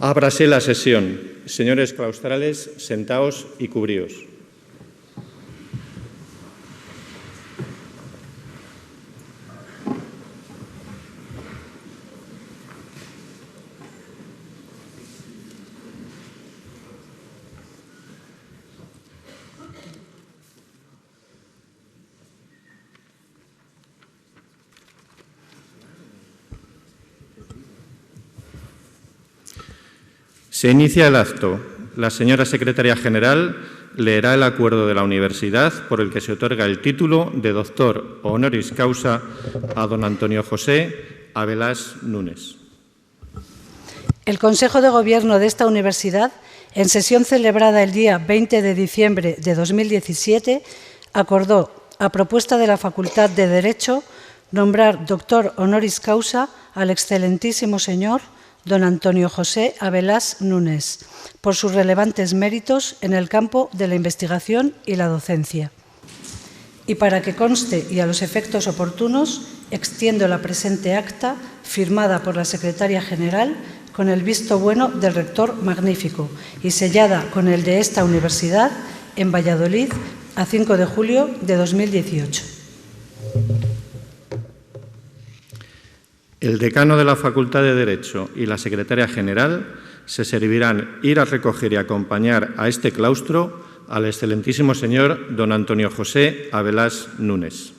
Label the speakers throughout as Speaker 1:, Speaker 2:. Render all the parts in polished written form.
Speaker 1: Ábrase la sesión. Señores claustrales, sentaos y cubríos. Se inicia el acto. La señora secretaria general leerá el acuerdo de la universidad por el que se otorga el título de doctor honoris causa a don Antonio José Abelás Núñez.
Speaker 2: El Consejo de Gobierno de esta universidad, en sesión celebrada el día 20 de diciembre de 2017, acordó, a propuesta de la Facultad de Derecho, nombrar doctor honoris causa al excelentísimo señor don Antonio José Abelás Núñez, por sus relevantes méritos en el campo de la investigación y la docencia. Y para que conste y a los efectos oportunos, extiendo la presente acta, firmada por la Secretaria General, con el visto bueno del rector magnífico y sellada con el de esta universidad en Valladolid a 5 de julio de 2018.
Speaker 1: El decano de la Facultad de Derecho y la secretaria general se servirán ir a recoger y acompañar a este claustro al excelentísimo señor don Antonio José Abelás Núñez.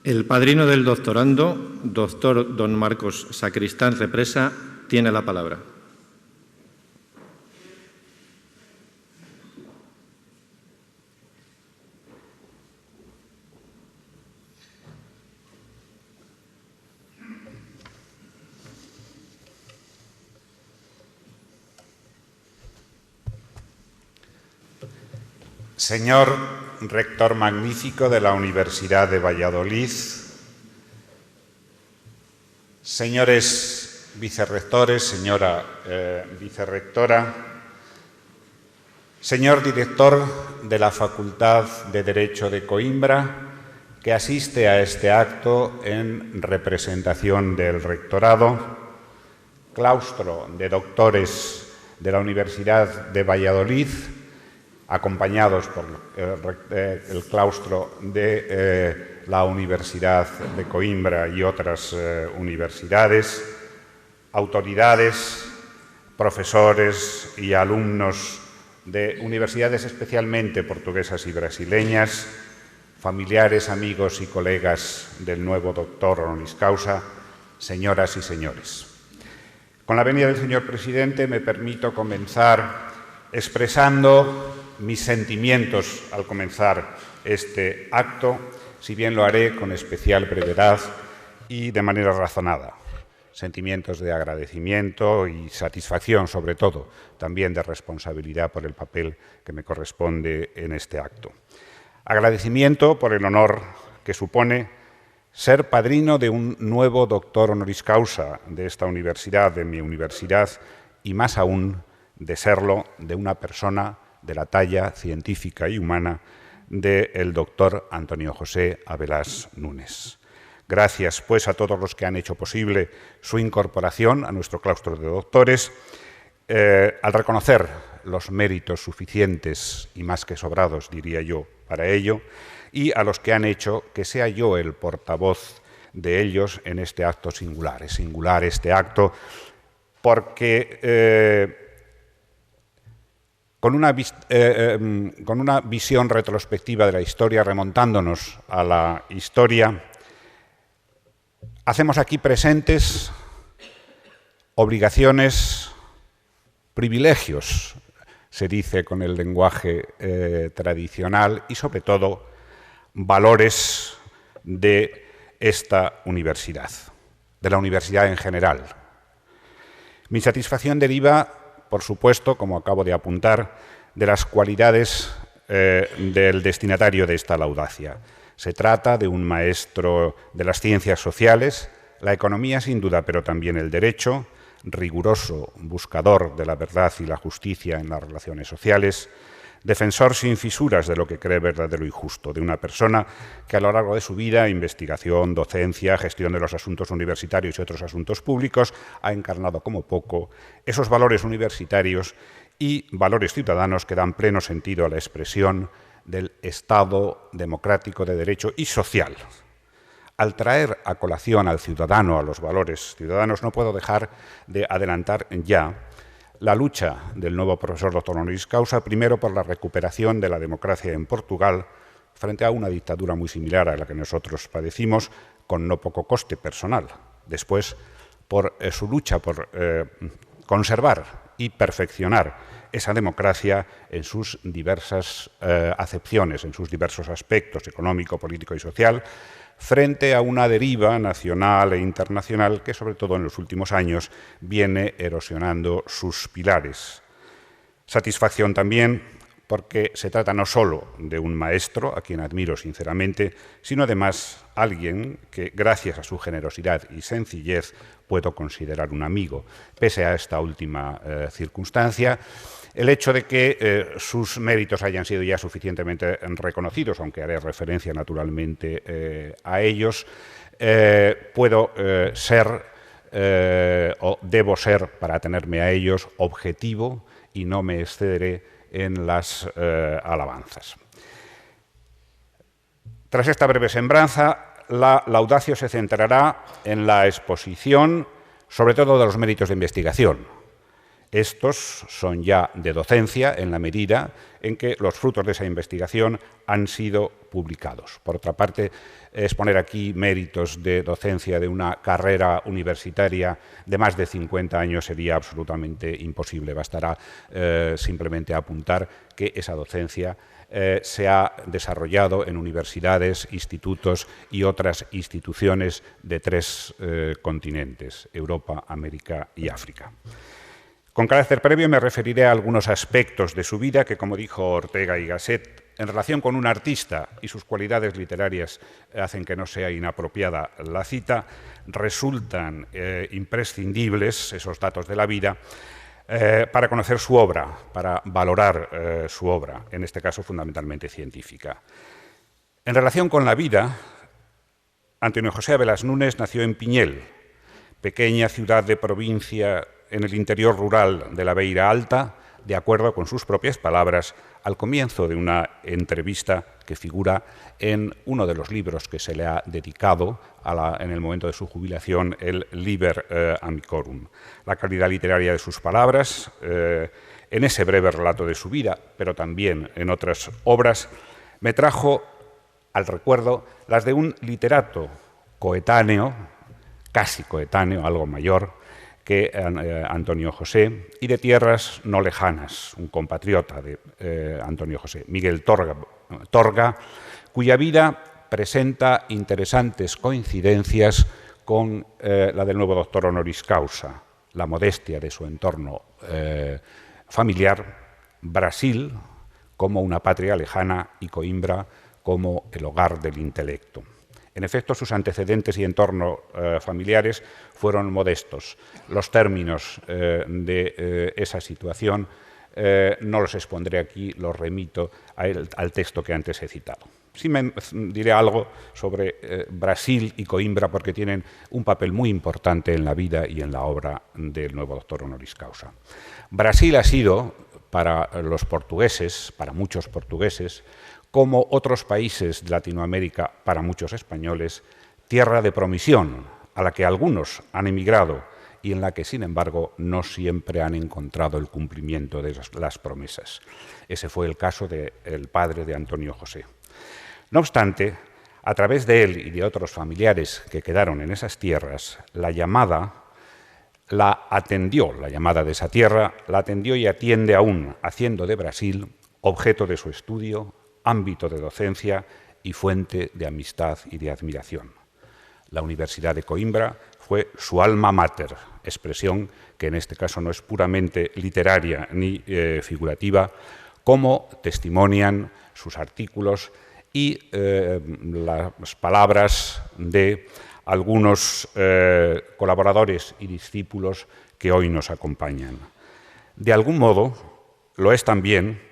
Speaker 1: El padrino del doctorando, doctor don Marcos Sacristán Represa, tiene la palabra.
Speaker 3: Señor rector magnífico de la Universidad de Valladolid, señores vicerrectores, señora vicerrectora, señor director de la Facultad de Derecho de Coimbra, que asiste a este acto en representación del rectorado, claustro de doctores de la Universidad de Valladolid, acompañados por el claustro de la Universidad de Coimbra y otras universidades, autoridades, profesores y alumnos de universidades especialmente portuguesas y brasileñas, familiares, amigos y colegas del nuevo doctor honoris causa, señoras y señores. Con la venia del señor presidente me permito comenzar expresando mis sentimientos al comenzar este acto, si bien lo haré con especial brevedad y de manera razonada. Sentimientos de agradecimiento y satisfacción, sobre todo, también de responsabilidad por el papel que me corresponde en este acto. Agradecimiento por el honor que supone ser padrino de un nuevo doctor honoris causa de esta universidad, de mi universidad, y más aún de serlo de una persona de la talla científica y humana del doctor Antonio José Abelás Núñez. Gracias, pues, a todos los que han hecho posible su incorporación a nuestro claustro de doctores, al reconocer los méritos suficientes y más que sobrados, diría yo, para ello, y a los que han hecho que sea yo el portavoz de ellos en este acto singular. Es singular este acto porque con una visión retrospectiva de la historia, remontándonos a la historia, hacemos aquí presentes obligaciones, privilegios, se dice con el lenguaje tradicional, y sobre todo valores de esta universidad, de la universidad en general. Mi satisfacción deriva, por supuesto, como acabo de apuntar, de las cualidades del destinatario de esta laudacia. Se trata de un maestro de las ciencias sociales, la economía sin duda, pero también el derecho, riguroso buscador de la verdad y la justicia en las relaciones sociales, defensor sin fisuras de lo que cree verdadero y justo, de una persona que a lo largo de su vida, investigación, docencia, gestión de los asuntos universitarios y otros asuntos públicos, ha encarnado como poco esos valores universitarios y valores ciudadanos que dan pleno sentido a la expresión del Estado democrático de derecho y social. Al traer a colación al ciudadano, a los valores ciudadanos, no puedo dejar de adelantar ya la lucha del nuevo profesor doctor honoris causa, primero por la recuperación de la democracia en Portugal frente a una dictadura muy similar a la que nosotros padecimos, con no poco coste personal. Después, por su lucha por conservar y perfeccionar esa democracia en sus diversas acepciones, en sus diversos aspectos económico, político y social, frente a una deriva nacional e internacional que, sobre todo en los últimos años, viene erosionando sus pilares. Satisfacción también porque se trata no solo de un maestro, a quien admiro sinceramente, sino además alguien que, gracias a su generosidad y sencillez, puedo considerar un amigo. Pese a esta última circunstancia, el hecho de que sus méritos hayan sido ya suficientemente reconocidos, aunque haré referencia naturalmente a ellos, puedo ser o debo ser, para atenerme a ellos, objetivo y no me excederé en las alabanzas. Tras esta breve semblanza, la laudatio se centrará en la exposición, sobre todo de los méritos de investigación, Estos son ya de docencia en la medida en que los frutos de esa investigación han sido publicados. Por otra parte, exponer aquí méritos de docencia de una carrera universitaria de más de 50 años sería absolutamente imposible. Bastará simplemente apuntar que esa docencia se ha desarrollado en universidades, institutos y otras instituciones de 3 continentes, Europa, América y África. Con carácter previo me referiré a algunos aspectos de su vida que, como dijo Ortega y Gasset, en relación con un artista y sus cualidades literarias hacen que no sea inapropiada la cita, resultan imprescindibles, esos datos de la vida, para conocer su obra, para valorar su obra, en este caso fundamentalmente científica. En relación con la vida, Antonio José Avelas Núñez nació en Piñel, pequeña ciudad de provincia en el interior rural de la Beira Alta, de acuerdo con sus propias palabras, al comienzo de una entrevista que figura en uno de los libros que se le ha dedicado en el momento de su jubilación, el Liber Amicorum. La calidad literaria de sus palabras, en ese breve relato de su vida, pero también en otras obras, me trajo al recuerdo las de un literato coetáneo, casi coetáneo, algo mayor, que Antonio José, y de tierras no lejanas, un compatriota de Antonio José, Miguel Torga, cuya vida presenta interesantes coincidencias con la del nuevo doctor honoris causa, la modestia de su entorno familiar, Brasil como una patria lejana y Coimbra como el hogar del intelecto. En efecto, sus antecedentes y entorno familiares fueron modestos. Los términos de esa situación no los expondré aquí, los remito al texto que antes he citado. Sí me diré algo sobre Brasil y Coimbra porque tienen un papel muy importante en la vida y en la obra del nuevo doctor honoris causa. Brasil ha sido, para los portugueses, para muchos portugueses, como otros países de Latinoamérica, para muchos españoles, tierra de promisión, a la que algunos han emigrado y en la que, sin embargo, no siempre han encontrado el cumplimiento de las promesas. Ese fue el caso del padre de Antonio José. No obstante, a través de él y de otros familiares que quedaron en esas tierras, la llamada de esa tierra, la atendió y atiende aún, haciendo de Brasil objeto de su estudio, ámbito de docencia y fuente de amistad y de admiración. La Universidad de Coimbra fue su alma mater, expresión que en este caso no es puramente literaria ni figurativa, como testimonian sus artículos y las palabras de algunos colaboradores y discípulos que hoy nos acompañan. De algún modo, lo es también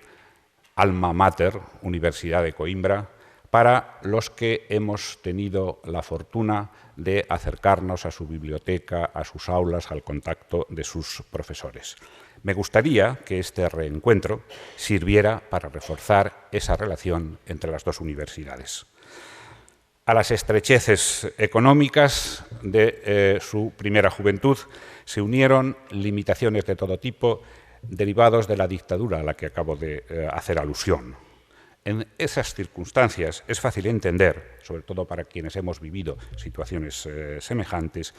Speaker 3: alma mater, Universidad de Coimbra, para los que hemos tenido la fortuna de acercarnos a su biblioteca, a sus aulas, al contacto de sus profesores. Me gustaría que este reencuentro sirviera para reforzar esa relación entre las dos universidades. A las estrecheces económicas de su primera juventud se unieron limitaciones de todo tipo derivados de la dictadura a la que acabo de hacer alusión. En esas circunstancias es fácil entender, sobre todo para quienes hemos vivido situaciones semejantes,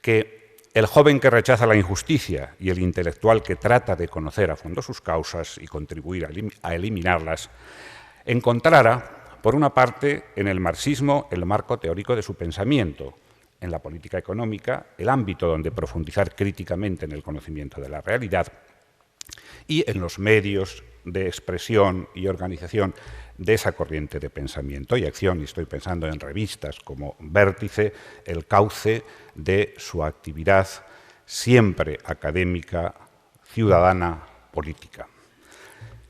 Speaker 3: que el joven que rechaza la injusticia y el intelectual que trata de conocer a fondo sus causas y contribuir a eliminarlas, encontrara, por una parte, en el marxismo el marco teórico de su pensamiento, en la política económica el ámbito donde profundizar críticamente en el conocimiento de la realidad, y en los medios de expresión y organización de esa corriente de pensamiento y acción, y estoy pensando en revistas como Vértice, el cauce de su actividad siempre académica, ciudadana, política.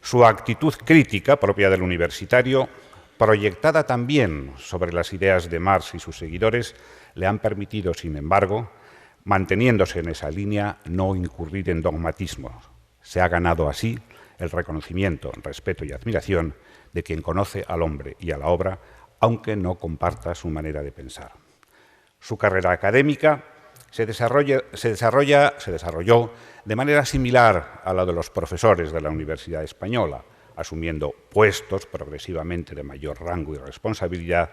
Speaker 3: Su actitud crítica, propia del universitario, proyectada también sobre las ideas de Marx y sus seguidores, le han permitido, sin embargo, manteniéndose en esa línea, no incurrir en dogmatismos. Se ha ganado así el reconocimiento, respeto y admiración de quien conoce al hombre y a la obra, aunque no comparta su manera de pensar. Su carrera académica se desarrolló de manera similar a la de los profesores de la Universidad Española, asumiendo puestos progresivamente de mayor rango y responsabilidad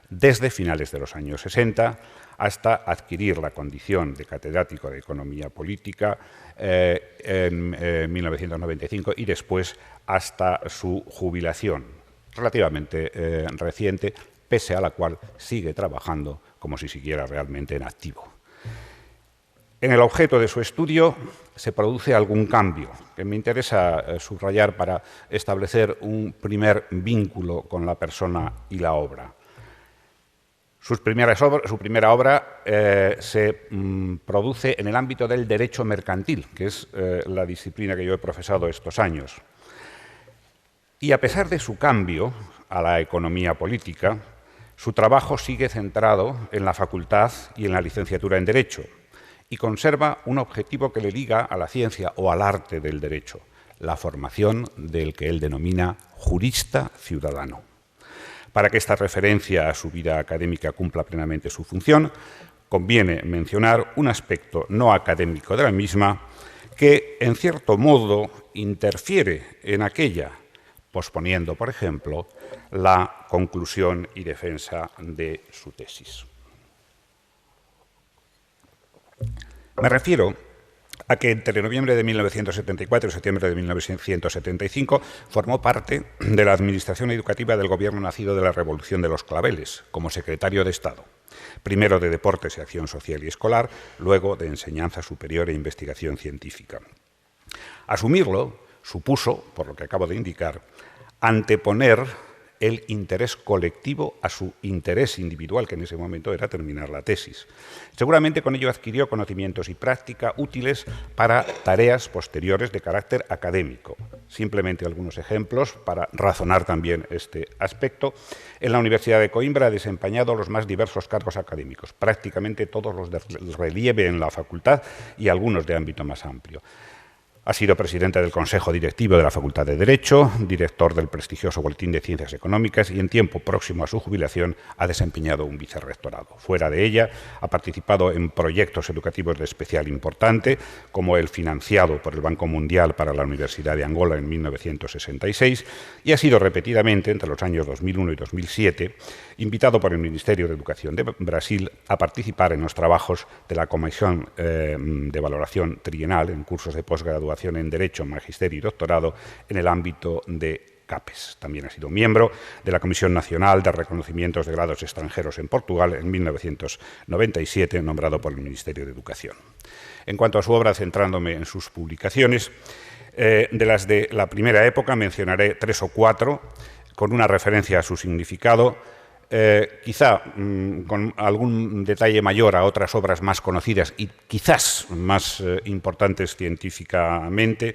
Speaker 3: desde finales de los años 60 hasta adquirir la condición de catedrático de Economía Política en 1995 y después hasta su jubilación, relativamente reciente, pese a la cual sigue trabajando como si siguiera realmente en activo. En el objeto de su estudio se produce algún cambio que me interesa subrayar para establecer un primer vínculo con la persona y la obra. Su primera obra se produce en el ámbito del derecho mercantil, que es la disciplina que yo he profesado estos años. Y a pesar de su cambio a la economía política, su trabajo sigue centrado en la facultad y en la licenciatura en Derecho, y conserva un objetivo que le liga a la ciencia o al arte del derecho, la formación del que él denomina jurista ciudadano. Para que esta referencia a su vida académica cumpla plenamente su función, conviene mencionar un aspecto no académico de la misma que, en cierto modo, interfiere en aquella, posponiendo, por ejemplo, la conclusión y defensa de su tesis. Me refiero a que entre noviembre de 1974 y septiembre de 1975 formó parte de la Administración Educativa del Gobierno nacido de la Revolución de los Claveles, como secretario de Estado, primero de Deportes y Acción Social y Escolar, luego de Enseñanza Superior e Investigación Científica. Asumirlo supuso, por lo que acabo de indicar, anteponer el interés colectivo a su interés individual, que en ese momento era terminar la tesis. Seguramente con ello adquirió conocimientos y práctica útiles para tareas posteriores de carácter académico. Simplemente algunos ejemplos para razonar también este aspecto. En la Universidad de Coimbra ha desempeñado los más diversos cargos académicos, prácticamente todos los de relieve en la facultad y algunos de ámbito más amplio. Ha sido presidente del Consejo Directivo de la Facultad de Derecho, director del prestigioso Boletín de Ciencias Económicas y en tiempo próximo a su jubilación ha desempeñado un vicerrectorado. Fuera de ella, ha participado en proyectos educativos de especial importante, como el financiado por el Banco Mundial para la Universidad de Angola en 1966 y ha sido repetidamente, entre los años 2001 y 2007, invitado por el Ministerio de Educación de Brasil a participar en los trabajos de la Comisión de Valoración Trienal en cursos de posgraduación en Derecho, Magisterio y Doctorado en el ámbito de CAPES. También ha sido miembro de la Comisión Nacional de Reconocimientos de Grados Extranjeros en Portugal en 1997, nombrado por el Ministerio de Educación. En cuanto a su obra, centrándome en sus publicaciones, de las de la primera época mencionaré 3 o 4, con una referencia a su significado, quizá con algún detalle mayor a otras obras más conocidas y quizás más importantes científicamente,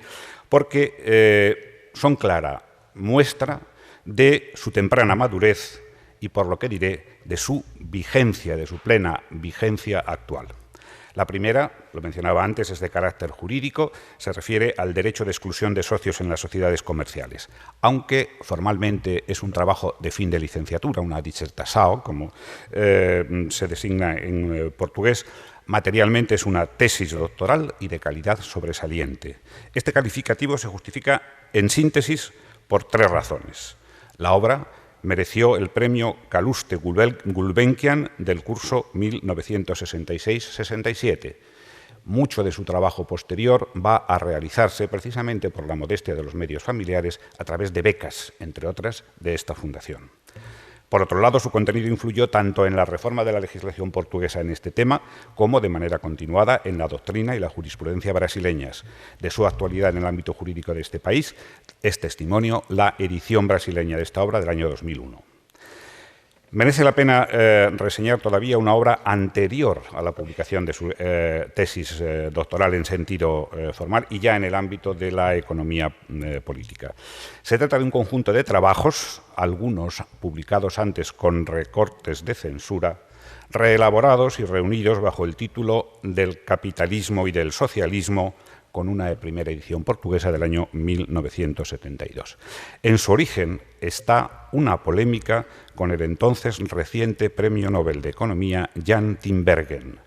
Speaker 3: porque son clara muestra de su temprana madurez y, por lo que diré, de su vigencia, de su plena vigencia actual. La primera, lo mencionaba antes, es de carácter jurídico, se refiere al derecho de exclusión de socios en las sociedades comerciales, aunque formalmente es un trabajo de fin de licenciatura, una dissertação, como se designa en portugués. Materialmente es una tesis doctoral y de calidad sobresaliente. Este calificativo se justifica, en síntesis, por 3 razones. La obra mereció el premio Calouste Gulbenkian del curso 1966-67. Mucho de su trabajo posterior va a realizarse precisamente por la modestia de los medios familiares a través de becas, entre otras, de esta fundación. Por otro lado, su contenido influyó tanto en la reforma de la legislación portuguesa en este tema como de manera continuada en la doctrina y la jurisprudencia brasileñas. De su actualidad en el ámbito jurídico de este país es testimonio la edición brasileña de esta obra del año 2001. Merece la pena reseñar todavía una obra anterior a la publicación de su tesis doctoral en sentido formal y ya en el ámbito de la economía política. Se trata de un conjunto de trabajos, algunos publicados antes con recortes de censura, reelaborados y reunidos bajo el título del capitalismo y del socialismo, con una primera edición portuguesa del año 1972. En su origen está una polémica con el entonces reciente Premio Nobel de Economía Jan Tinbergen,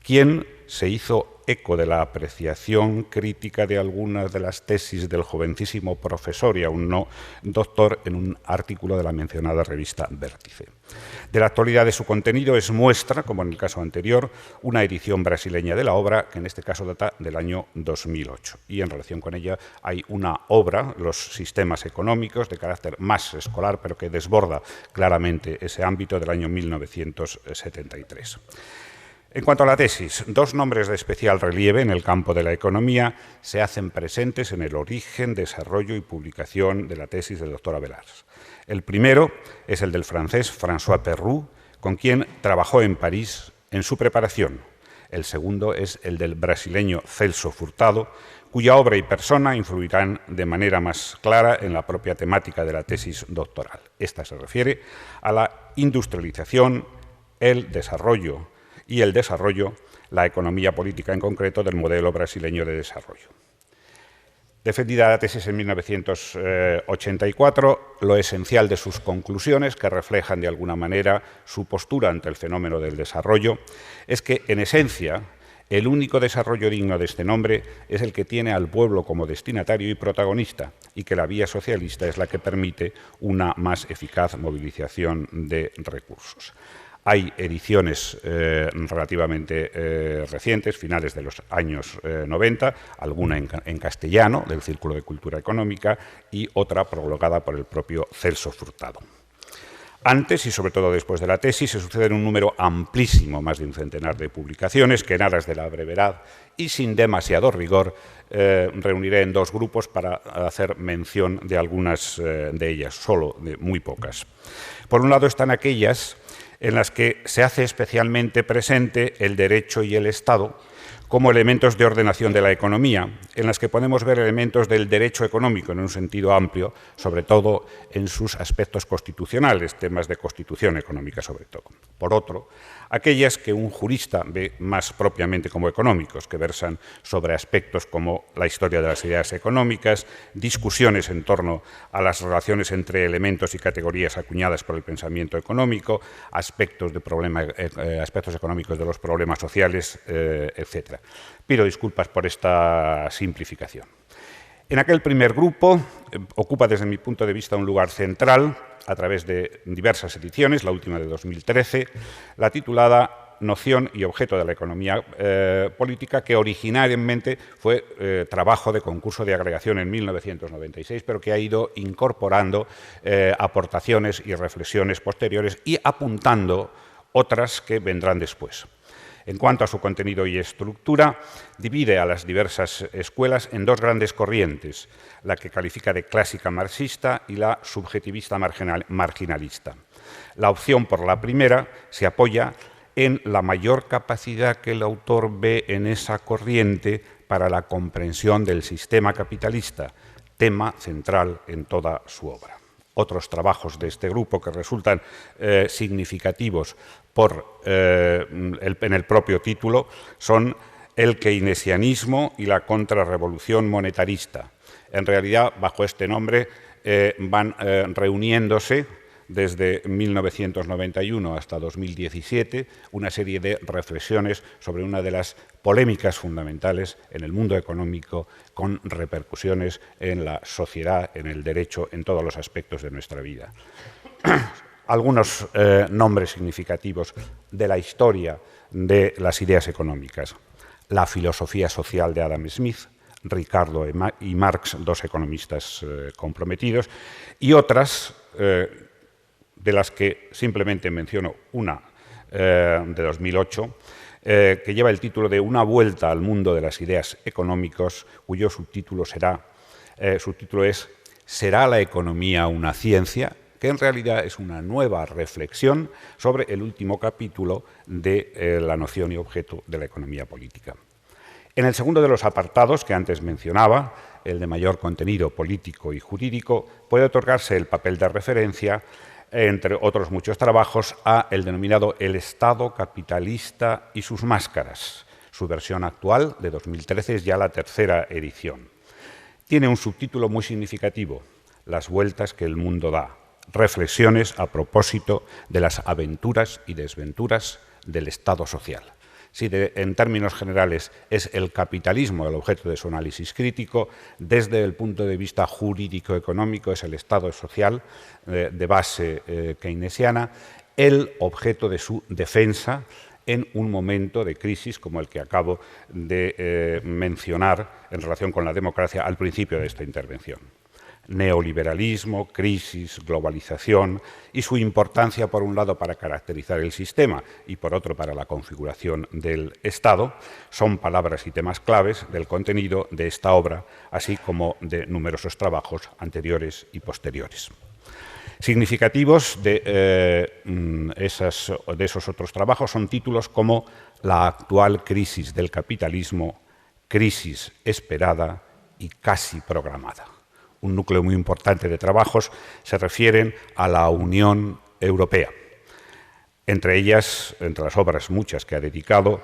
Speaker 3: quien se hizo eco de la apreciación crítica de algunas de las tesis del jovencísimo profesor y aún no doctor en un artículo de la mencionada revista Vértice. De la actualidad de su contenido es muestra, como en el caso anterior, una edición brasileña de la obra, que en este caso data del año 2008. Y en relación con ella hay una obra, Los sistemas económicos, de carácter más escolar, pero que desborda claramente ese ámbito, del año 1973. En cuanto a la tesis, dos nombres de especial relieve en el campo de la economía se hacen presentes en el origen, desarrollo y publicación de la tesis del doctor Abelars. El primero es el del francés François Perroux, con quien trabajó en París en su preparación. El segundo es el del brasileño Celso Furtado, cuya obra y persona influirán de manera más clara en la propia temática de la tesis doctoral. Esta se refiere a la industrialización, el desarrollo, la economía política en concreto del modelo brasileño de desarrollo. Defendida la tesis en 1984, lo esencial de sus conclusiones, que reflejan de alguna manera su postura ante el fenómeno del desarrollo, es que, en esencia, el único desarrollo digno de este nombre es el que tiene al pueblo como destinatario y protagonista, y que la vía socialista es la que permite una más eficaz movilización de recursos. Hay ediciones relativamente recientes, finales de los años 90, alguna en castellano, del Círculo de Cultura Económica, y otra prologada por el propio Celso Furtado. Antes y sobre todo después de la tesis se suceden un número amplísimo, más de un centenar de publicaciones, que en aras de la brevedad y sin demasiado rigor reuniré en dos grupos para hacer mención de algunas de ellas, solo de muy pocas. Por un lado están aquellas en las que se hace especialmente presente el derecho y el Estado como elementos de ordenación de la economía, en las que podemos ver elementos del derecho económico en un sentido amplio, sobre todo en sus aspectos constitucionales, temas de constitución económica sobre todo. Por otro, aquellas que un jurista ve más propiamente como económicos, que versan sobre aspectos como la historia de las ideas económicas, discusiones en torno a las relaciones entre elementos y categorías acuñadas por el pensamiento económico, aspectos económicos de los problemas sociales, etc. Pido disculpas por esta simplificación. En aquel primer grupo ocupa desde mi punto de vista un lugar central, a través de diversas ediciones, la última de 2013, la titulada Noción y objeto de la economía política, que originalmente fue trabajo de concurso de agregación en 1996, pero que ha ido incorporando aportaciones y reflexiones posteriores y apuntando otras que vendrán después. En cuanto a su contenido y estructura, divide a las diversas escuelas en dos grandes corrientes, la que califica de clásica marxista y la subjetivista marginalista. La opción por la primera se apoya en la mayor capacidad que el autor ve en esa corriente para la comprensión del sistema capitalista, tema central en toda su obra. Otros trabajos de este grupo que resultan significativos en el propio título son el keynesianismo y la contrarrevolución monetarista. En realidad, bajo este nombre van reuniéndose desde 1991 hasta 2017 una serie de reflexiones sobre una de las polémicas fundamentales en el mundo económico, con repercusiones en la sociedad, en el derecho, en todos los aspectos de nuestra vida. Algunos nombres significativos de la historia de las ideas económicas. La filosofía social de Adam Smith, Ricardo y Marx, dos economistas comprometidos, y otras de las que simplemente menciono una de 2008, que lleva el título de Una vuelta al mundo de las ideas económicas, cuyo subtítulo es ¿Será la economía una ciencia?, que en realidad es una nueva reflexión sobre el último capítulo de la noción y objeto de la economía política. En el segundo de los apartados que antes mencionaba, el de mayor contenido político y jurídico, puede otorgarse el papel de referencia, entre otros muchos trabajos, a el denominado El Estado capitalista y sus máscaras. Su versión actual, de 2013, es ya la tercera edición. Tiene un subtítulo muy significativo: Las vueltas que el mundo da. Reflexiones a propósito de las aventuras y desventuras del Estado social. si en términos generales es el capitalismo el objeto de su análisis crítico, desde el punto de vista jurídico-económico es el Estado social de base keynesiana el objeto de su defensa en un momento de crisis como el que acabo de mencionar en relación con la democracia al principio de esta intervención. Neoliberalismo, crisis, globalización y su importancia, por un lado, para caracterizar el sistema y, por otro, para la configuración del Estado, son palabras y temas claves del contenido de esta obra, así como de numerosos trabajos anteriores y posteriores. Significativos de esos otros trabajos son títulos como La actual crisis del capitalismo, crisis esperada y casi programada. Un núcleo muy importante de trabajos se refieren a la Unión Europea. Entre ellas, entre las obras muchas que ha dedicado,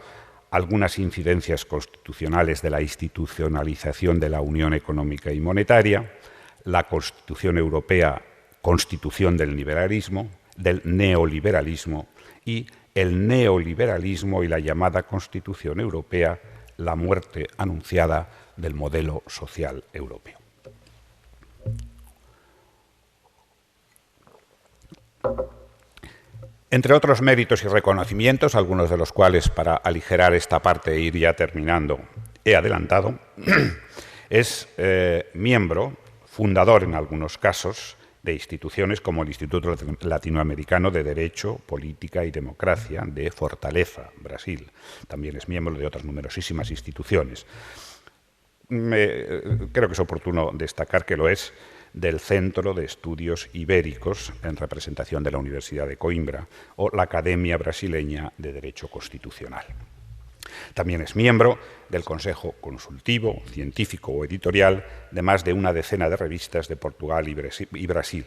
Speaker 3: algunas incidencias constitucionales de la institucionalización de la Unión Económica y Monetaria, la Constitución Europea, Constitución del neoliberalismo y el neoliberalismo y la llamada Constitución Europea, la muerte anunciada del modelo social europeo. Entre otros méritos y reconocimientos, algunos de los cuales, para aligerar esta parte e ir ya terminando, he adelantado, es miembro, fundador en algunos casos, de instituciones como el Instituto Latinoamericano de Derecho, Política y Democracia de Fortaleza, Brasil. También es miembro de otras numerosísimas instituciones. Creo que es oportuno destacar que lo es del Centro de Estudios Ibéricos en representación de la Universidad de Coimbra o la Academia Brasileña de Derecho Constitucional. También es miembro del Consejo Consultivo, Científico o Editorial de más de una decena de revistas de Portugal y Brasil,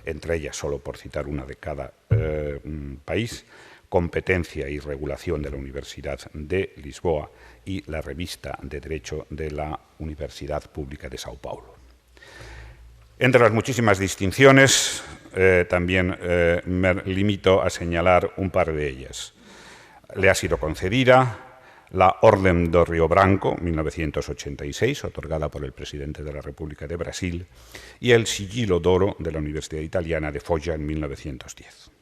Speaker 3: entre ellas, solo por citar una de cada país, Competencia y Regulación de la Universidad de Lisboa y la Revista de Derecho de la Universidad Pública de Sao Paulo. Entre las muchísimas distinciones, también me limito a señalar un par de ellas. Le ha sido concedida la Orden do Rio Branco, 1986, otorgada por el presidente de la República de Brasil, y el Sigillo d'Oro de la Universidad Italiana de Foggia en 1910.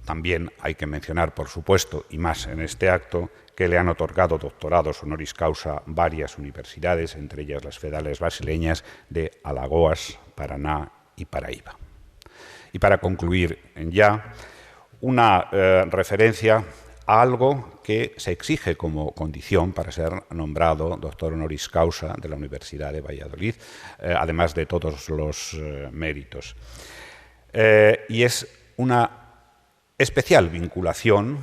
Speaker 3: También hay que mencionar, por supuesto, y más en este acto, que le han otorgado doctorados honoris causa varias universidades, entre ellas las federales brasileñas de Alagoas, Paraná y Paraíba. Y para concluir ya, una referencia a algo que se exige como condición para ser nombrado doctor honoris causa de la Universidad de Valladolid, además de todos los méritos. Y es una especial vinculación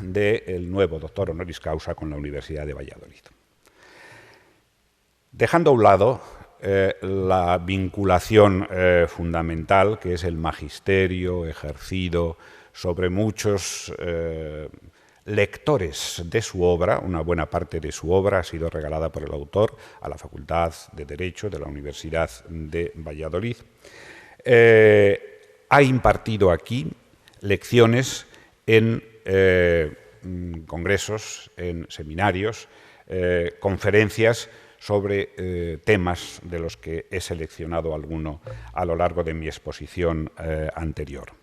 Speaker 3: del nuevo doctor honoris causa con la Universidad de Valladolid. Dejando a un lado la vinculación fundamental, que es el magisterio ejercido sobre muchos lectores de su obra, una buena parte de su obra ha sido regalada por el autor a la Facultad de Derecho de la Universidad de Valladolid. Ha impartido aquí lecciones en congresos, en seminarios, conferencias sobre temas de los que he seleccionado alguno a lo largo de mi exposición anterior.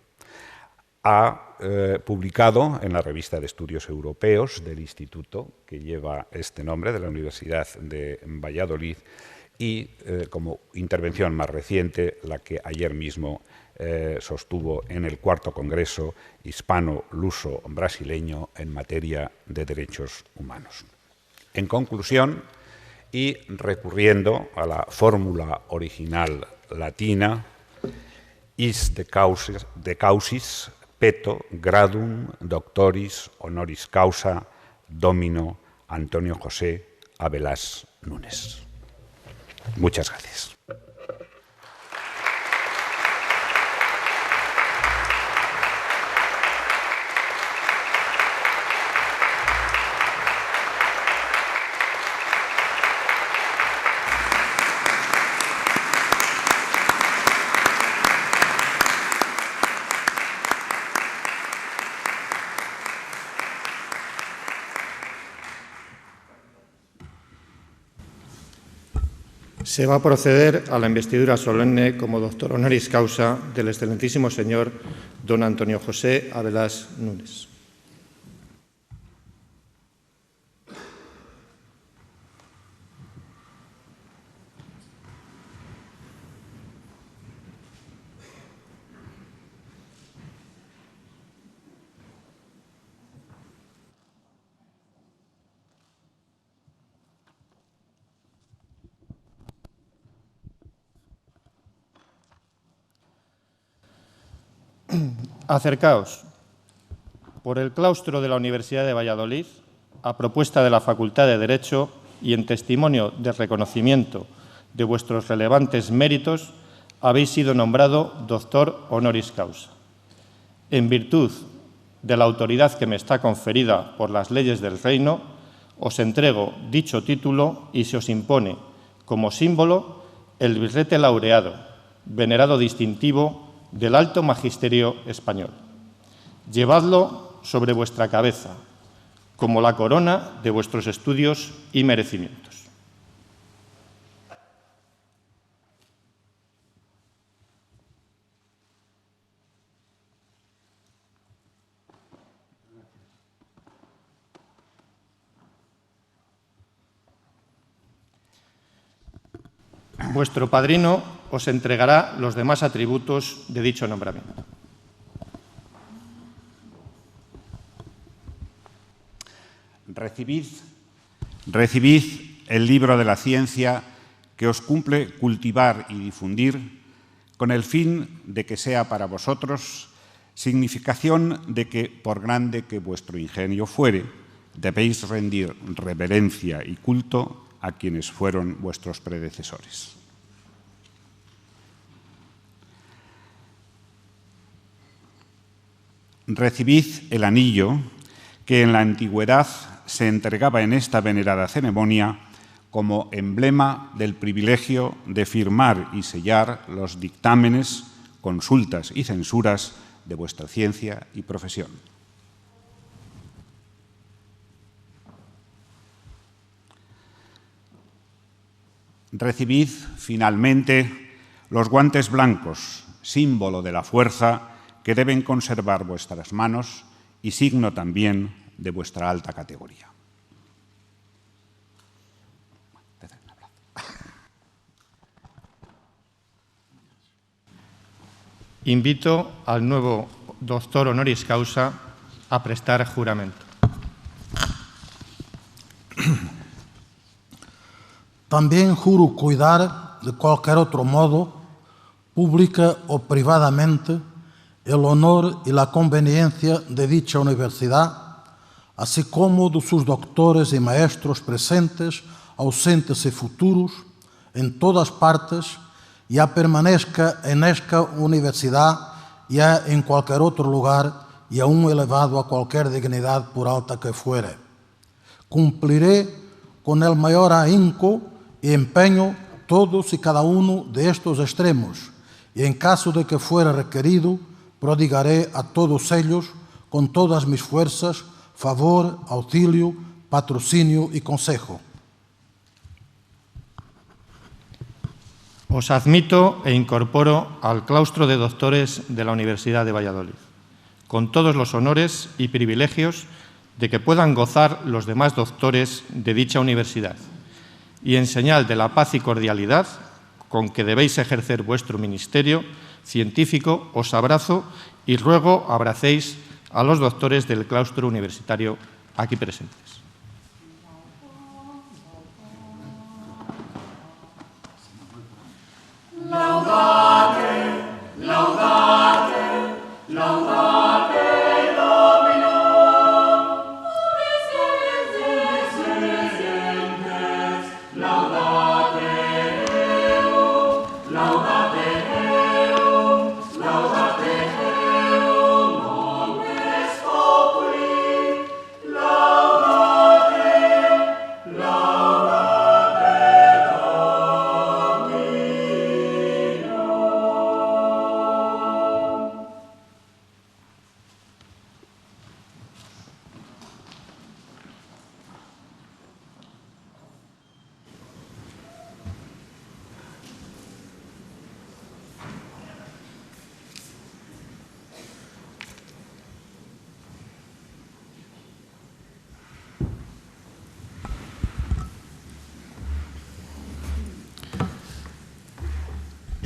Speaker 3: Ha publicado en la Revista de Estudios Europeos del Instituto, que lleva este nombre, de la Universidad de Valladolid, y como intervención más reciente, la que ayer mismo sostuvo en el cuarto Congreso Hispano-Luso-Brasileño en materia de derechos humanos. En conclusión, y recurriendo a la fórmula original latina, is de causis peto gradum doctoris honoris causa domino Antonio José Abelás Núñez. Muchas gracias.
Speaker 1: Se va a proceder a la investidura solemne como doctor honoris causa del excelentísimo señor don Antonio José Abelás Núñez. Acercaos. Por el claustro de la Universidad de Valladolid, a propuesta de la Facultad de Derecho y en testimonio del reconocimiento de vuestros relevantes méritos, habéis sido nombrado doctor honoris causa. En virtud de la autoridad que me está conferida por las leyes del reino, os entrego dicho título y se os impone como símbolo el birrete laureado, venerado distintivo del Alto Magisterio Español. Llevadlo sobre vuestra cabeza, como la corona de vuestros estudios y merecimientos. Vuestro padrino os entregará los demás atributos de dicho nombramiento.
Speaker 3: Recibid el libro de la ciencia que os cumple cultivar y difundir con el fin de que sea para vosotros significación de que, por grande que vuestro ingenio fuere, debéis rendir reverencia y culto a quienes fueron vuestros predecesores. Recibid el anillo que en la antigüedad se entregaba en esta venerada ceremonia como emblema del privilegio de firmar y sellar los dictámenes, consultas y censuras de vuestra ciencia y profesión. Recibid, finalmente, los guantes blancos, símbolo de la fuerza que deben conservar vuestras manos y signo también de vuestra alta categoría.
Speaker 1: Invito al nuevo doctor honoris causa a prestar juramento.
Speaker 4: También juro cuidar de cualquier otro modo, pública o privadamente, el honor y la conveniencia de dicha universidad, así como de sus doctores y maestros presentes, ausentes y futuros, en todas partes, ya permanezca en esta universidad, ya en cualquier otro lugar, y aún elevado a cualquier dignidad por alta que fuere. Cumpliré con el mayor ahínco y empeño todos y cada uno de estos extremos, y en caso de que fuera requerido, prodigaré a todos ellos, con todas mis fuerzas, favor, auxilio, patrocinio y consejo.
Speaker 1: Os admito e incorporo al claustro de doctores de la Universidad de Valladolid, con todos los honores y privilegios de que puedan gozar los demás doctores de dicha universidad, y en señal de la paz y cordialidad con que debéis ejercer vuestro ministerio científico, os abrazo y ruego abracéis a los doctores del claustro universitario aquí presentes.
Speaker 5: Laudate, laudate, laudate Domino, laudate Deo, laudate Deo, laudate Deo, non est populi, laudate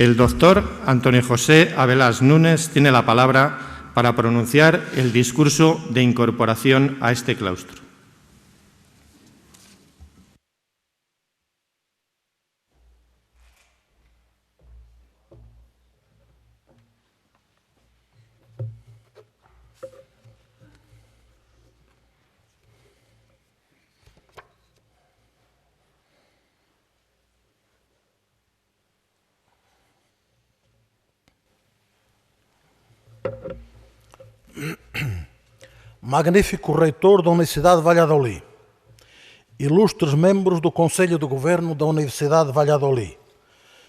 Speaker 1: El doctor Antonio José Abelás Núñez tiene la palabra para pronunciar el discurso de incorporación a este claustro.
Speaker 4: Magnífico reitor da Universidade de Valladolid, ilustres membros do Conselho de Governo da Universidade de Valladolid,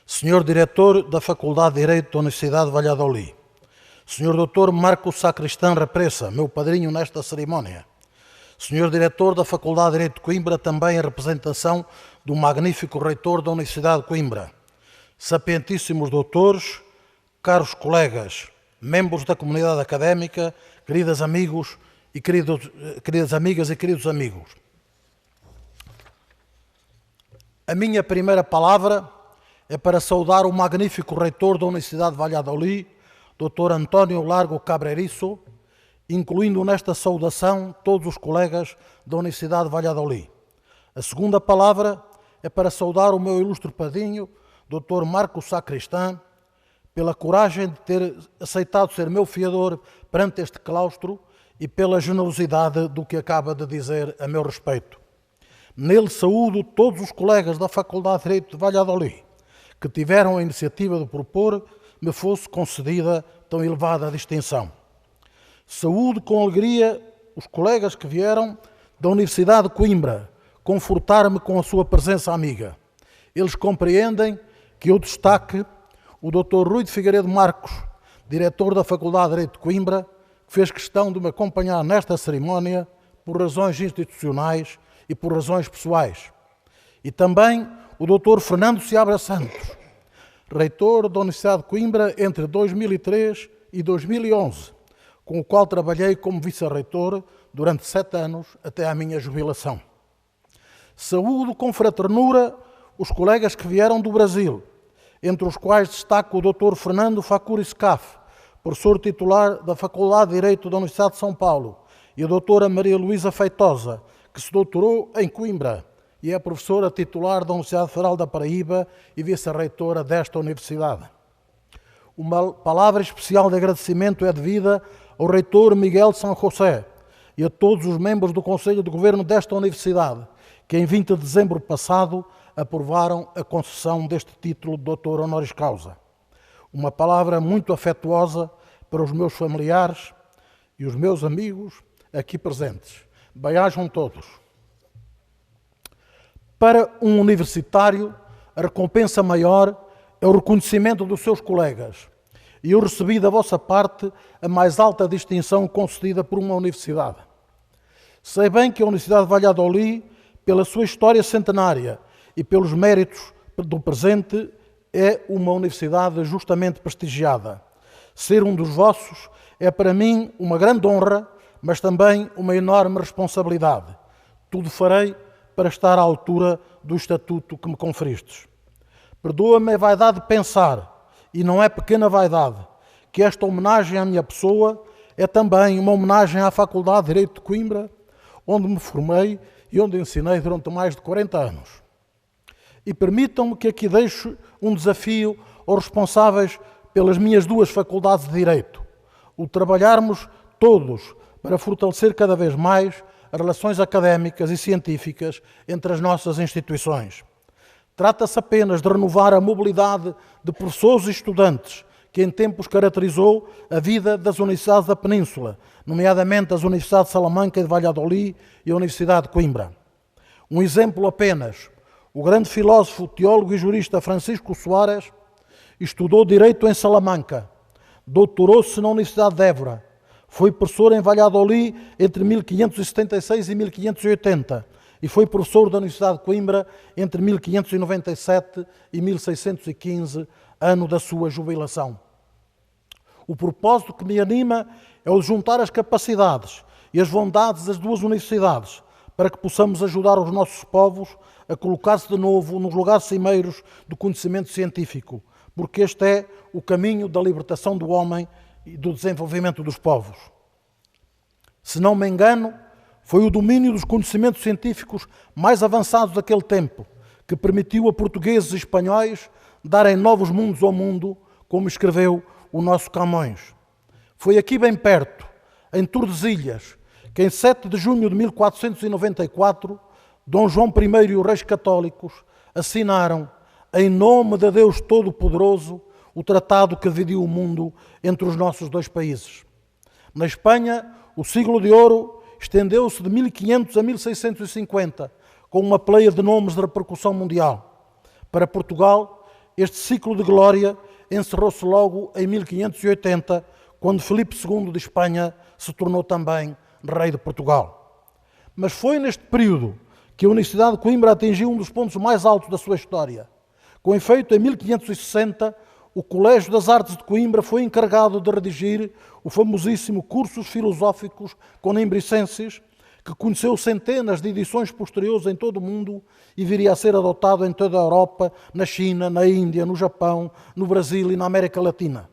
Speaker 4: senhor diretor da Faculdade de Direito da Universidade de Valladolid, senhor doutor Marco Sacristão Represa, meu padrinho nesta cerimónia, senhor diretor da Faculdade de Direito de Coimbra, também em representação do magnífico reitor da Universidade de Coimbra, sapientíssimos doutores, caros colegas, membros da comunidade académica, queridas amigas e queridos amigos. A minha primeira palavra é para saudar o magnífico reitor da Universidade de Valladolid, Dr. António Largo Cabreiriço, incluindo nesta saudação todos os colegas da Universidade de Valladolid. A segunda palavra é para saudar o meu ilustre padrinho, Dr. Marco Sacristão, pela coragem de ter aceitado ser meu fiador perante este claustro e pela generosidade do que acaba de dizer a meu respeito. Nele saúdo todos os colegas da Faculdade de Direito de Valladolid que tiveram a iniciativa de propor me fosse concedida tão elevada distinção. Saúdo com alegria os colegas que vieram da Universidade de Coimbra confortar-me com a sua presença amiga. Eles compreendem que eu destaque o Dr. Rui de Figueiredo Marcos, diretor da Faculdade de Direito de Coimbra, que fez questão de me acompanhar nesta cerimónia por razões institucionais e por razões pessoais. E também o Dr. Fernando Seabra Santos, reitor da Universidade de Coimbra entre 2003 e 2011, com o qual trabalhei como vice-reitor durante 7 anos até à minha jubilação. Saúdo com fraternura os colegas que vieram do Brasil, entre os quais destaco o Dr. Fernando Facuri Scaf, professor titular da Faculdade de Direito da Universidade de São Paulo, e a doutora Maria Luísa Feitosa, que se doutorou em Coimbra e é professora titular da Universidade Federal da Paraíba e vice-reitora desta universidade. Uma palavra especial de agradecimento é devida ao reitor Miguel San José e a todos os membros do Conselho de Governo desta universidade, que em 20 de dezembro passado aprovaram a concessão deste título de doutor honoris causa. Uma palavra muito afetuosa para os meus familiares e os meus amigos aqui presentes. Bem-ajam todos. Para um universitário, a recompensa maior é o reconhecimento dos seus colegas. E eu recebi da vossa parte a mais alta distinção concedida por uma universidade. Sei bem que a Universidade de Valladolid, pela sua história centenária e pelos méritos do presente, é uma universidade justamente prestigiada. Ser um dos vossos é para mim uma grande honra, mas também uma enorme responsabilidade. Tudo farei para estar à altura do estatuto que me conferistes. Perdoa-me a vaidade de pensar, e não é pequena vaidade, que esta homenagem à minha pessoa é também uma homenagem à Faculdade de Direito de Coimbra, onde me formei e onde ensinei durante mais de 40 anos. E permitam-me que aqui deixe um desafio aos responsáveis pelas minhas 2 faculdades de Direito. O trabalharmos todos para fortalecer cada vez mais as relações académicas e científicas entre as nossas instituições. Trata-se apenas de renovar a mobilidade de professores e estudantes que em tempos caracterizou a vida das universidades da Península, nomeadamente as Universidades de Salamanca e de Valladolid e a Universidade de Coimbra. Um exemplo apenas. O grande filósofo, teólogo e jurista Francisco Soares estudou Direito em Salamanca, doutorou-se na Universidade de Évora, foi professor em Valladolid entre 1576 e 1580 e foi professor da Universidade de Coimbra entre 1597 e 1615, ano da sua jubilação. O propósito que me anima é o de juntar as capacidades e as vontades das 2 universidades para que possamos ajudar os nossos povos a colocar-se de novo nos lugares cimeiros do conhecimento científico, porque este é o caminho da libertação do homem e do desenvolvimento dos povos. Se não me engano, foi o domínio dos conhecimentos científicos mais avançados daquele tempo que permitiu a portugueses e espanhóis darem novos mundos ao mundo, como escreveu o nosso Camões. Foi aqui bem perto, em Tordesilhas, que em 7 de junho de 1494, Dom João I e os reis católicos assinaram, em nome de Deus Todo-Poderoso, o tratado que dividiu o mundo entre os nossos dois países. Na Espanha, o siglo de ouro estendeu-se de 1500 a 1650, com uma pleia de nomes de repercussão mundial. Para Portugal, este ciclo de glória encerrou-se logo em 1580, quando Filipe II de Espanha se tornou também rei de Portugal. Mas foi neste período que a Universidade de Coimbra atingiu um dos pontos mais altos da sua história. Com efeito, em 1560, o Colégio das Artes de Coimbra foi encarregado de redigir o famosíssimo Cursos Filosóficos Coimbricenses, que conheceu centenas de edições posteriores em todo o mundo e viria a ser adotado em toda a Europa, na China, na Índia, no Japão, no Brasil e na América Latina.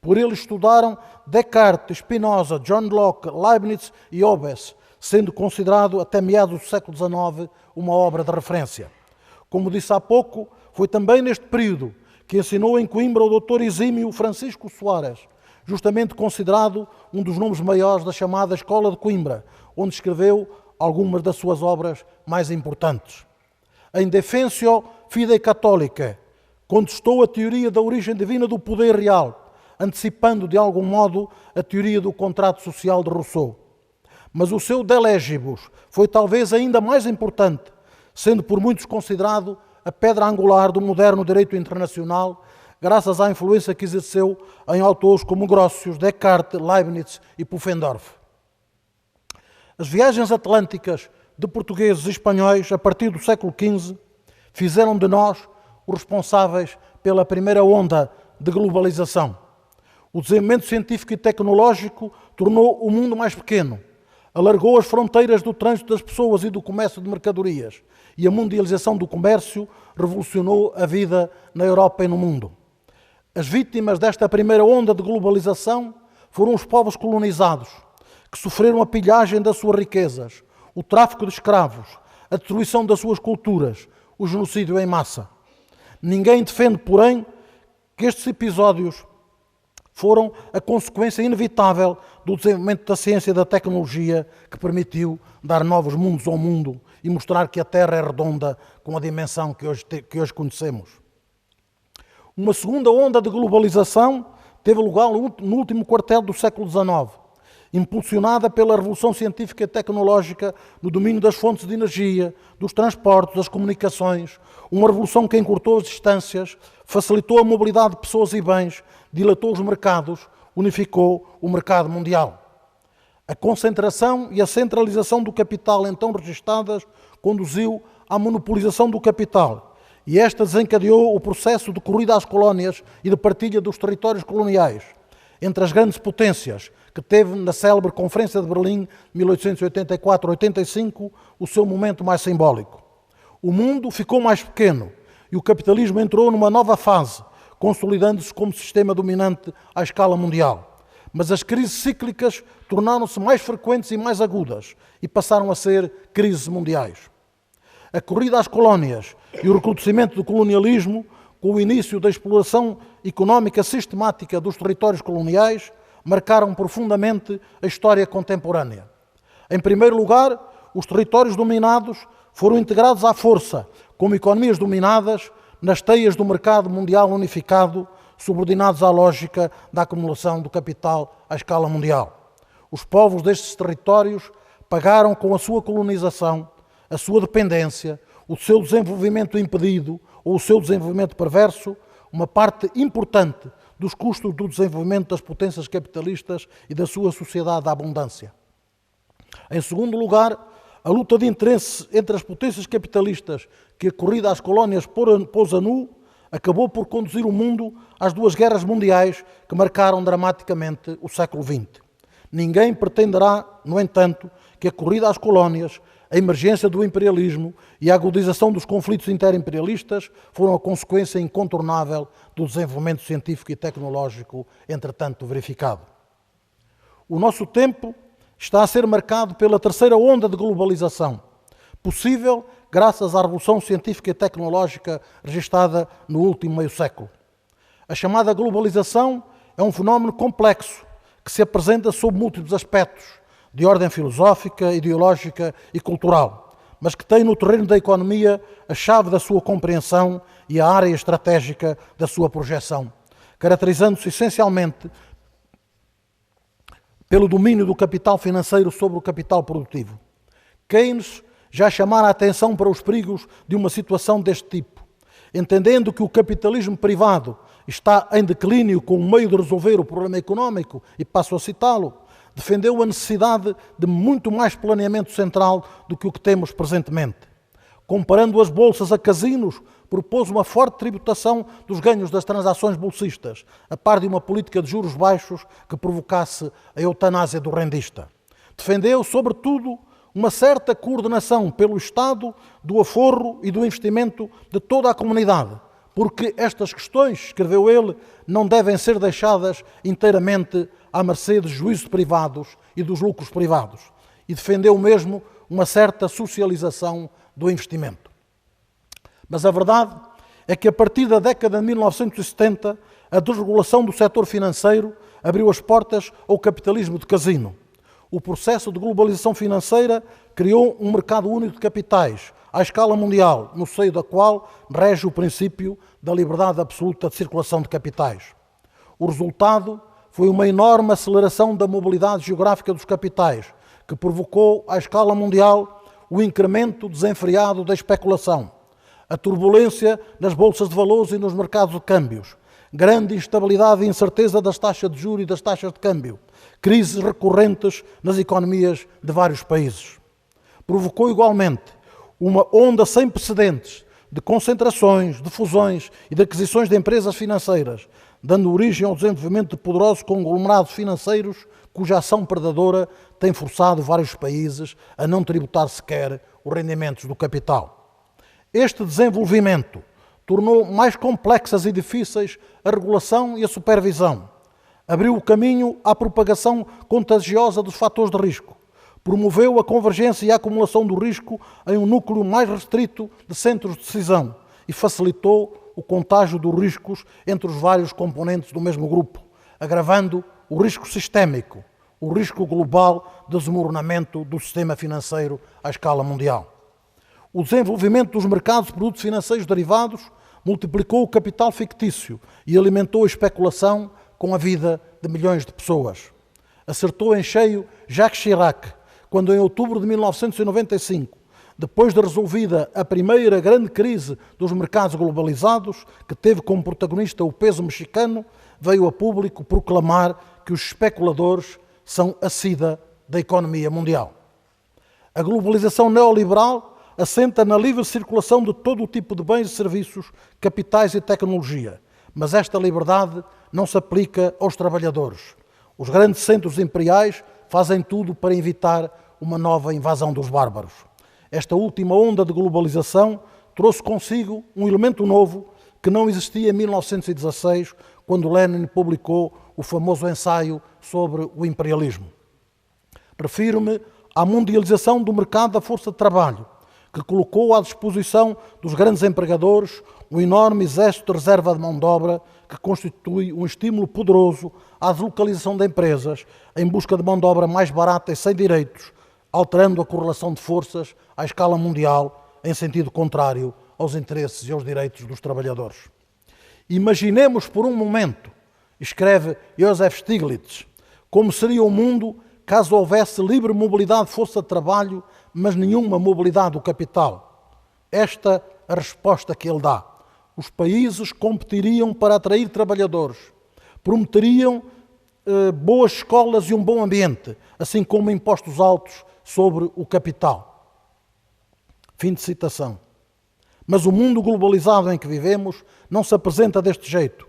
Speaker 4: Por ele estudaram Descartes, Spinoza, John Locke, Leibniz e Hobbes, sendo considerado até meados do século XIX uma obra de referência. Como disse há pouco, foi também neste período que ensinou em Coimbra o Dr. exímio Francisco Soares, justamente considerado um dos nomes maiores da chamada Escola de Coimbra, onde escreveu algumas das suas obras mais importantes. Em Defensio Fidei Catholicae, contestou a teoria da origem divina do poder real, antecipando de algum modo a teoria do contrato social de Rousseau. Mas o seu De Legibus foi talvez ainda mais importante, sendo por muitos considerado a pedra angular do moderno direito internacional, graças à influência que exerceu em autores como Grotius, Descartes, Leibniz e Pufendorf. As viagens atlânticas de portugueses e espanhóis, a partir do século XV, fizeram de nós os responsáveis pela primeira onda de globalização. O desenvolvimento científico e tecnológico tornou o mundo mais pequeno, alargou as fronteiras do trânsito das pessoas e do comércio de mercadorias, e a mundialização do comércio revolucionou a vida na Europa e no mundo. As vítimas desta primeira onda de globalização foram os povos colonizados, que sofreram a pilhagem das suas riquezas, o tráfico de escravos, a destruição das suas culturas, o genocídio em massa. Ninguém defende, porém, que estes episódios foram a consequência inevitável do desenvolvimento da ciência e da tecnologia que permitiu dar novos mundos ao mundo e mostrar que a Terra é redonda com a dimensão que hoje conhecemos. Uma segunda onda de globalização teve lugar no último quartel do século XIX, impulsionada pela revolução científica e tecnológica no domínio das fontes de energia, dos transportes, das comunicações, uma revolução que encurtou as distâncias, facilitou a mobilidade de pessoas e bens, dilatou os mercados, unificou o mercado mundial. A concentração e a centralização do capital então registadas conduziu à monopolização do capital e esta desencadeou o processo de corrida às colónias e de partilha dos territórios coloniais entre as grandes potências, que teve na célebre Conferência de Berlim, 1884-85, o seu momento mais simbólico. O mundo ficou mais pequeno e o capitalismo entrou numa nova fase, consolidando-se como sistema dominante à escala mundial. Mas as crises cíclicas tornaram-se mais frequentes e mais agudas e passaram a ser crises mundiais. A corrida às colónias e o recrudescimento do colonialismo, com o início da exploração económica sistemática dos territórios coloniais, marcaram profundamente a história contemporânea. Em primeiro lugar, os territórios dominados foram integrados à força, como economias dominadas, nas teias do mercado mundial unificado, subordinados à lógica da acumulação do capital à escala mundial. Os povos destes territórios pagaram com a sua colonização, a sua dependência, o seu desenvolvimento impedido ou o seu desenvolvimento perverso, uma parte importante dos custos do desenvolvimento das potências capitalistas e da sua sociedade da abundância. Em segundo lugar, a luta de interesse entre as potências capitalistas que a corrida às colónias pôs a nu, acabou por conduzir o mundo às duas guerras mundiais que marcaram dramaticamente o século XX. Ninguém pretenderá, no entanto, que a corrida às colónias, a emergência do imperialismo e a agudização dos conflitos interimperialistas foram a consequência incontornável do desenvolvimento científico e tecnológico, entretanto verificado. O nosso tempo está a ser marcado pela terceira onda de globalização, possível graças à revolução científica e tecnológica registada no último meio século. A chamada globalização é um fenómeno complexo que se apresenta sob múltiplos aspectos, de ordem filosófica, ideológica e cultural, mas que tem no terreno da economia a chave da sua compreensão e a área estratégica da sua projeção, caracterizando-se essencialmente pelo domínio do capital financeiro sobre o capital produtivo. Keynes já chamara a atenção para os perigos de uma situação deste tipo, entendendo que o capitalismo privado está em declínio como meio de resolver o problema económico, e passo a citá-lo, defendeu a necessidade de muito mais planeamento central do que o que temos presentemente. Comparando as bolsas a casinos, propôs uma forte tributação dos ganhos das transações bolsistas, a par de uma política de juros baixos que provocasse a eutanásia do rendista. Defendeu, sobretudo, uma certa coordenação pelo Estado do aforro e do investimento de toda a comunidade, porque estas questões, escreveu ele, não devem ser deixadas inteiramente à mercê de juízos privados e dos lucros privados. E defendeu mesmo uma certa socialização do investimento. Mas a verdade é que a partir da década de 1970, a desregulação do setor financeiro abriu as portas ao capitalismo de casino. O processo de globalização financeira criou um mercado único de capitais, à escala mundial, no seio da qual rege o princípio da liberdade absoluta de circulação de capitais. O resultado foi uma enorme aceleração da mobilidade geográfica dos capitais, que provocou, à escala mundial, o incremento desenfreado da especulação, a turbulência nas bolsas de valores e nos mercados de câmbios, grande instabilidade e incerteza das taxas de juros e das taxas de câmbio, crises recorrentes nas economias de vários países. Provocou igualmente uma onda sem precedentes de concentrações, de fusões e de aquisições de empresas financeiras, dando origem ao desenvolvimento de poderosos conglomerados financeiros cuja ação predadora tem forçado vários países a não tributar sequer os rendimentos do capital. Este desenvolvimento tornou mais complexas e difíceis a regulação e a supervisão, abriu o caminho à propagação contagiosa dos fatores de risco, promoveu a convergência e a acumulação do risco em um núcleo mais restrito de centros de decisão e facilitou o contágio dos riscos entre os vários componentes do mesmo grupo, agravando o risco sistémico, o risco global de desmoronamento do sistema financeiro à escala mundial. O desenvolvimento dos mercados de produtos financeiros derivados multiplicou o capital fictício e alimentou a especulação com a vida de milhões de pessoas. Acertou em cheio Jacques Chirac, quando em outubro de 1995, depois de resolvida a primeira grande crise dos mercados globalizados, que teve como protagonista o peso mexicano, veio a público proclamar que os especuladores são a sida da economia mundial. A globalização neoliberal assenta na livre circulação de todo o tipo de bens e serviços, capitais e tecnologia, mas esta liberdade não se aplica aos trabalhadores. Os grandes centros imperiais fazem tudo para evitar uma nova invasão dos bárbaros. Esta última onda de globalização trouxe consigo um elemento novo que não existia em 1916, quando Lenin publicou o famoso ensaio sobre o imperialismo. Refiro-me à mundialização do mercado da força de trabalho, que colocou à disposição dos grandes empregadores um enorme exército de reserva de mão de obra que constitui um estímulo poderoso à deslocalização de empresas em busca de mão de obra mais barata e sem direitos, alterando a correlação de forças à escala mundial em sentido contrário aos interesses e aos direitos dos trabalhadores. Imaginemos por um momento, escreve Joseph Stiglitz, como seria o mundo caso houvesse livre mobilidade de força de trabalho, mas nenhuma mobilidade do capital. Esta é a resposta que ele dá. Os países competiriam para atrair trabalhadores, prometeriam boas escolas e um bom ambiente, assim como impostos altos sobre o capital. Fim de citação. Mas o mundo globalizado em que vivemos não se apresenta deste jeito.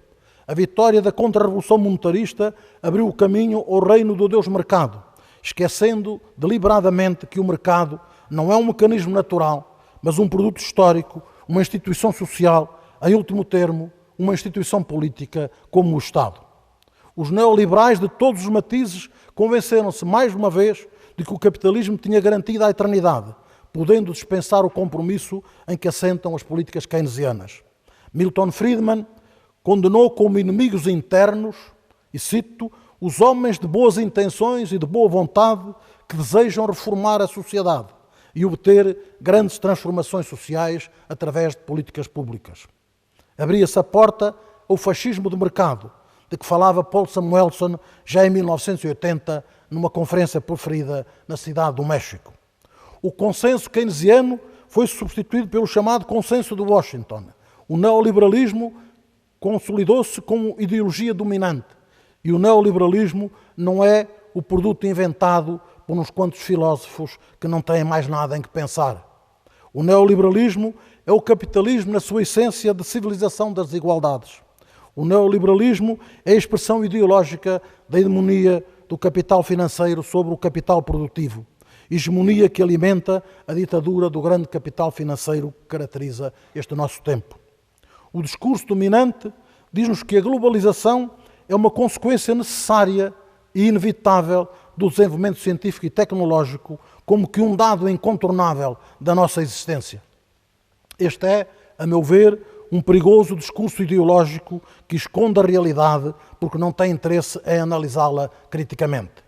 Speaker 4: A vitória da contra-revolução monetarista abriu o caminho ao reino do Deus mercado, esquecendo deliberadamente que o mercado não é um mecanismo natural, mas um produto histórico, uma instituição social, em último termo, uma instituição política como o Estado. Os neoliberais de todos os matizes convenceram-se mais uma vez de que o capitalismo tinha garantido a eternidade, podendo dispensar o compromisso em que assentam as políticas keynesianas. Milton Friedman condenou como inimigos internos, e cito, os homens de boas intenções e de boa vontade que desejam reformar a sociedade e obter grandes transformações sociais através de políticas públicas. Abria-se a porta ao fascismo de mercado, de que falava Paul Samuelson já em 1980, numa conferência preferida na cidade do México. O consenso keynesiano foi substituído pelo chamado consenso de Washington. O neoliberalismo consolidou-se como ideologia dominante e o neoliberalismo não é o produto inventado por uns quantos filósofos que não têm mais nada em que pensar. O neoliberalismo é o capitalismo na sua essência de civilização das desigualdades. O neoliberalismo é a expressão ideológica da hegemonia do capital financeiro sobre o capital produtivo, hegemonia que alimenta a ditadura do grande capital financeiro que caracteriza este nosso tempo. O discurso dominante diz-nos que a globalização é uma consequência necessária e inevitável do desenvolvimento científico e tecnológico, como que um dado incontornável da nossa existência. Este é, a meu ver, um perigoso discurso ideológico que esconde a realidade porque não tem interesse em analisá-la criticamente.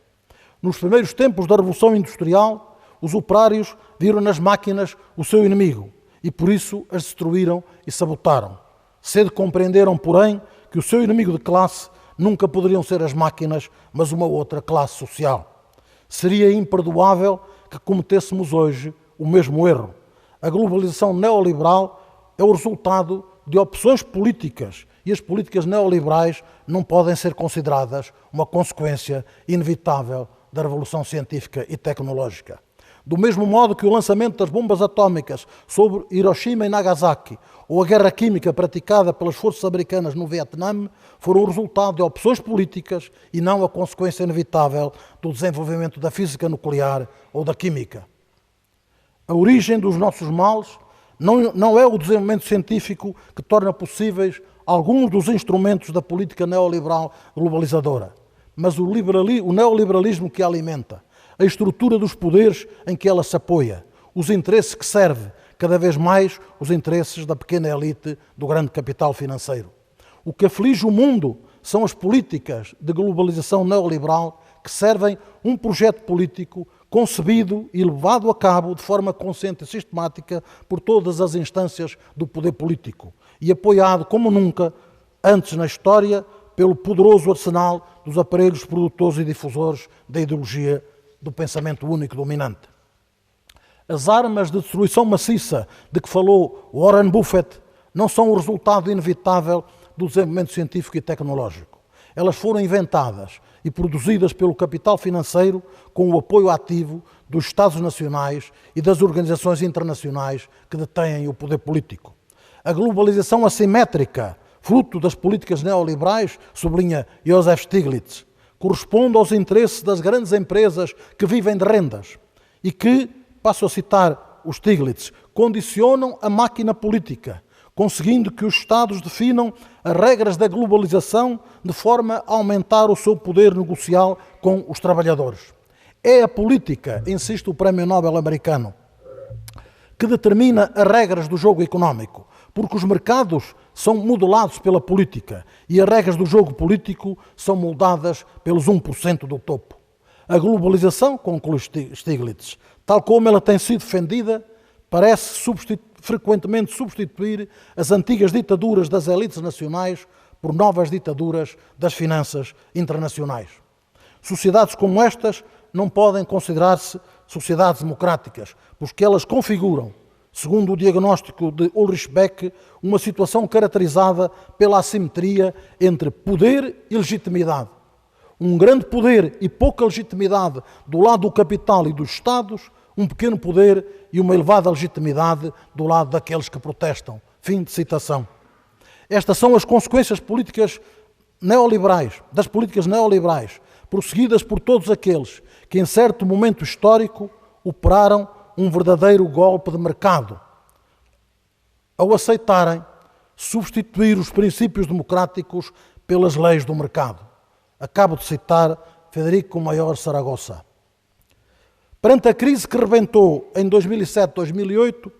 Speaker 4: Nos primeiros tempos da Revolução Industrial, os operários viram nas máquinas o seu inimigo e por isso as destruíram e sabotaram. Cedo compreenderam, porém, que o seu inimigo de classe nunca poderiam ser as máquinas, mas uma outra classe social. Seria imperdoável que cometêssemos hoje o mesmo erro. A globalização neoliberal é o resultado de opções políticas e as políticas neoliberais não podem ser consideradas uma consequência inevitável da revolução científica e tecnológica. Do mesmo modo que o lançamento das bombas atómicas sobre Hiroshima e Nagasaki ou a guerra química praticada pelas forças americanas no Vietnã foram o resultado de opções políticas e não a consequência inevitável do desenvolvimento da física nuclear ou da química. A origem dos nossos males não é o desenvolvimento científico que torna possíveis alguns dos instrumentos da política neoliberal globalizadora, mas o neoliberalismo que a alimenta, a estrutura dos poderes em que ela se apoia, os interesses que serve, cada vez mais os interesses da pequena elite do grande capital financeiro. O que aflige o mundo são as políticas de globalização neoliberal que servem um projeto político concebido e levado a cabo de forma consciente e sistemática por todas as instâncias do poder político e apoiado como nunca antes na história pelo poderoso arsenal dos aparelhos produtores e difusores da ideologia do pensamento único dominante. As armas de destruição maciça de que falou Warren Buffett não são o resultado inevitável do desenvolvimento científico e tecnológico. Elas foram inventadas e produzidas pelo capital financeiro com o apoio ativo dos Estados nacionais e das organizações internacionais que detêm o poder político. A globalização assimétrica, fruto das políticas neoliberais, sublinha Joseph Stiglitz, corresponde aos interesses das grandes empresas que vivem de rendas e que, passo a citar o Stiglitz, condicionam a máquina política, conseguindo que os Estados definam as regras da globalização de forma a aumentar o seu poder negocial com os trabalhadores. É a política, insiste o Prémio Nobel americano, que determina as regras do jogo económico, porque os mercados são modelados pela política e as regras do jogo político são moldadas pelos 1% do topo. A globalização, conclui Stiglitz, tal como ela tem sido defendida, parece frequentemente substituir as antigas ditaduras das elites nacionais por novas ditaduras das finanças internacionais. Sociedades como estas não podem considerar-se sociedades democráticas, porque elas configuram, segundo o diagnóstico de Ulrich Beck, uma situação caracterizada pela assimetria entre poder e legitimidade. Um grande poder e pouca legitimidade do lado do capital e dos Estados, um pequeno poder e uma elevada legitimidade do lado daqueles que protestam. Fim de citação. Estas são as consequências políticas neoliberais, das políticas neoliberais, prosseguidas por todos aqueles que em certo momento histórico operaram um verdadeiro golpe de mercado, ao aceitarem substituir os princípios democráticos pelas leis do mercado. Acabo de citar Federico Mayor Saragossa. Perante a crise que rebentou em 2007-2008,